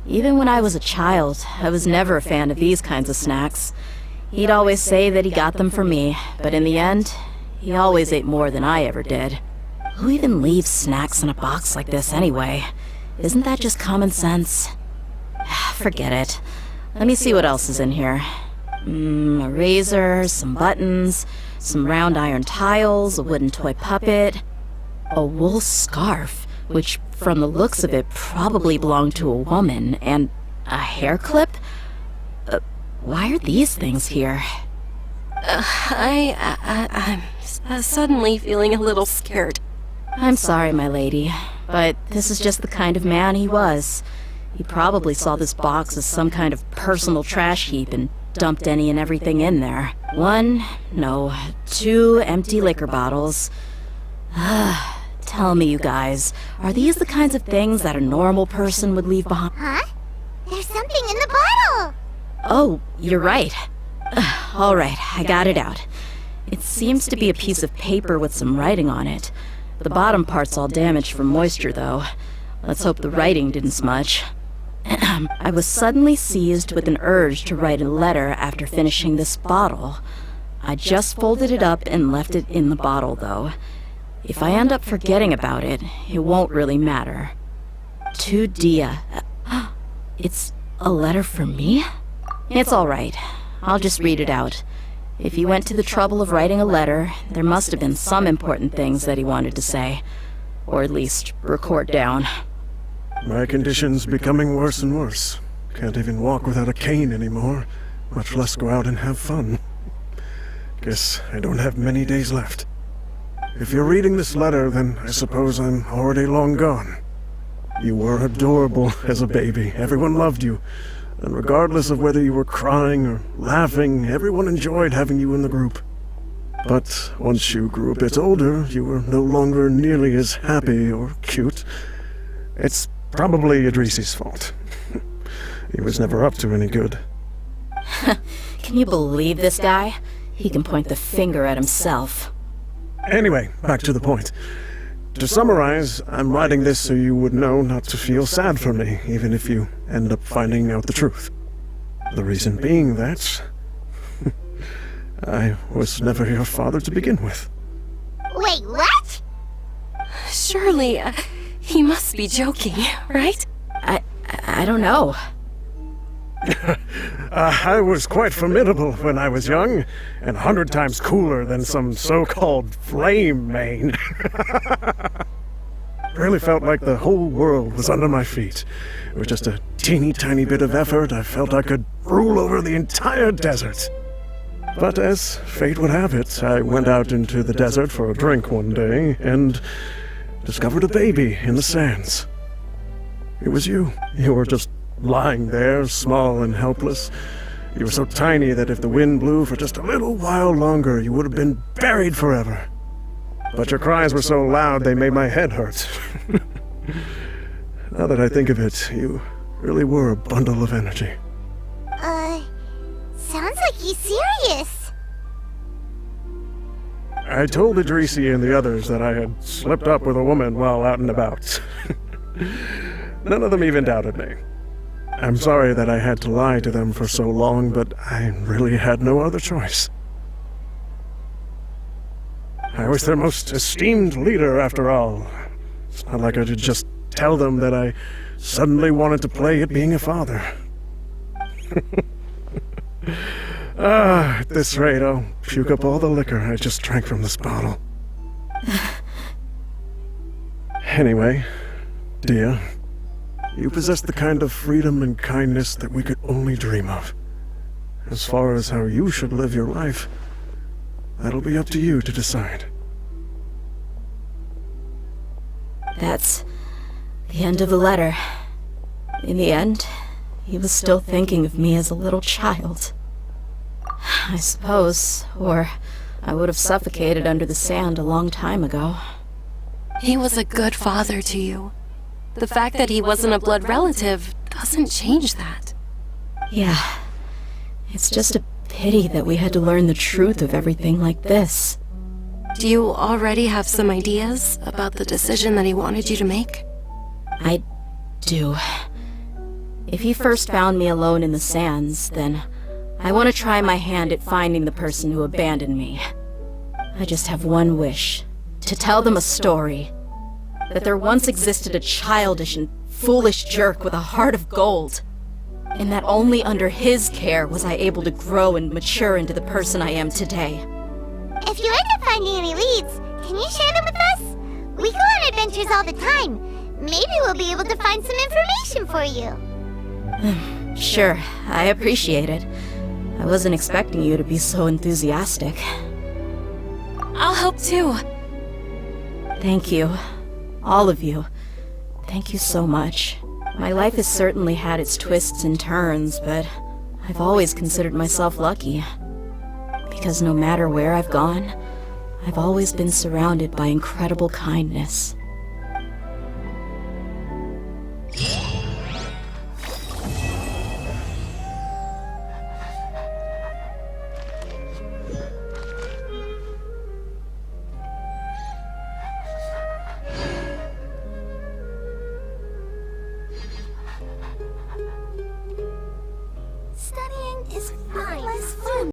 Even when I was a child, I was never a fan of these kinds of snacks. He'd always say that he got them for me, but in the end, he always ate more than I ever did. Who even leaves snacks in a box like this anyway? Isn't that just common sense? Forget it. Let me see what else is in here. A razor, some buttons, some round iron tiles, a wooden toy puppet, a wool scarf, which from the looks of it probably belonged to a woman, and a hair clip? Why are these things here? I'm suddenly feeling a little scared. I'm sorry, my lady, but this is just the kind of man he was. He probably saw this box as some kind of personal trash heap and dumped any and everything in there. 2 empty liquor bottles. Tell me, you guys, are these the kinds of things that a normal person would leave behind? Huh? There's something in the bottle! Oh, you're right. All right, I got it out. It seems to be a piece of paper with some writing on it. The bottom part's all damaged from moisture, though. Let's hope the writing didn't smudge. I was suddenly seized with an urge to write a letter after finishing this bottle. I just folded it up and left it in the bottle, though. If I end up forgetting about it, it won't really matter. To Dia. It's a letter for me? It's all right. I'll just read it out. If he went to the trouble of writing a letter, there must have been some important things that he wanted to say. Or at least record down. My condition's becoming worse and worse. Can't even walk without a cane anymore, much less go out and have fun. Guess I don't have many days left. If you're reading this letter, then I suppose I'm already long gone. You were adorable as a baby. Everyone loved you. And regardless of whether you were crying or laughing, everyone enjoyed having you in the group. But once you grew a bit older, you were no longer nearly as happy or cute. It's probably Idrisi's fault. He was never up to any good. Can you believe this guy? He can point the finger at himself. Anyway, back to the point. To summarize, I'm writing this so you would know not to feel sad for me, even if you end up finding out the truth. The reason being that I was never your father to begin with. Wait, what? Surely, he must be joking, right? I don't know. I was quite formidable when I was young, and 100 times cooler than some so-called flame main. Really felt like the whole world was under my feet. With just a teeny tiny bit of effort, I felt I could rule over the entire desert. But as fate would have it, I went out into the desert for a drink one day, and discovered a baby in the sands. It was you. You were just lying there, small and helpless. You were so tiny that if the wind blew for just a little while longer, you would have been buried forever. But your cries were so loud they made my head hurt. Now that I think of it, you really were a bundle of energy. Sounds like he's serious. I told Idrisi and the others that I had slipped up with a woman while out and about. None of them even doubted me. I'm sorry that I had to lie to them for so long, but I really had no other choice. I was their most esteemed leader, after all. It's not like I could just tell them that I suddenly wanted to play at being a father. At this rate, I'll puke up all the liquor I just drank from this bottle. Anyway, Dia, you possess the kind of freedom and kindness that we could only dream of. As far as how you should live your life, that'll be up to you to decide. That's the end of the letter. In the end, he was still thinking of me as a little child. I suppose, or I would have suffocated under the sand a long time ago. He was a good father to you. The fact that he wasn't a blood relative doesn't change that. Yeah. It's just a pity that we had to learn the truth of everything like this. Do you already have some ideas about the decision that he wanted you to make? I do. If he first found me alone in the sands, then I want to try my hand at finding the person who abandoned me. I just have one wish. To tell them a story. That there once existed a childish and foolish jerk with a heart of gold. And that only under his care was I able to grow and mature into the person I am today. If you end up finding any leads, can you share them with us? We go on adventures all the time. Maybe we'll be able to find some information for you. Sure, I appreciate it. I wasn't expecting you to be so enthusiastic. I'll help too. Thank you. All of you. Thank you so much. My life has certainly had its twists and turns, but I've always considered myself lucky. Because no matter where I've gone, I've always been surrounded by incredible kindness.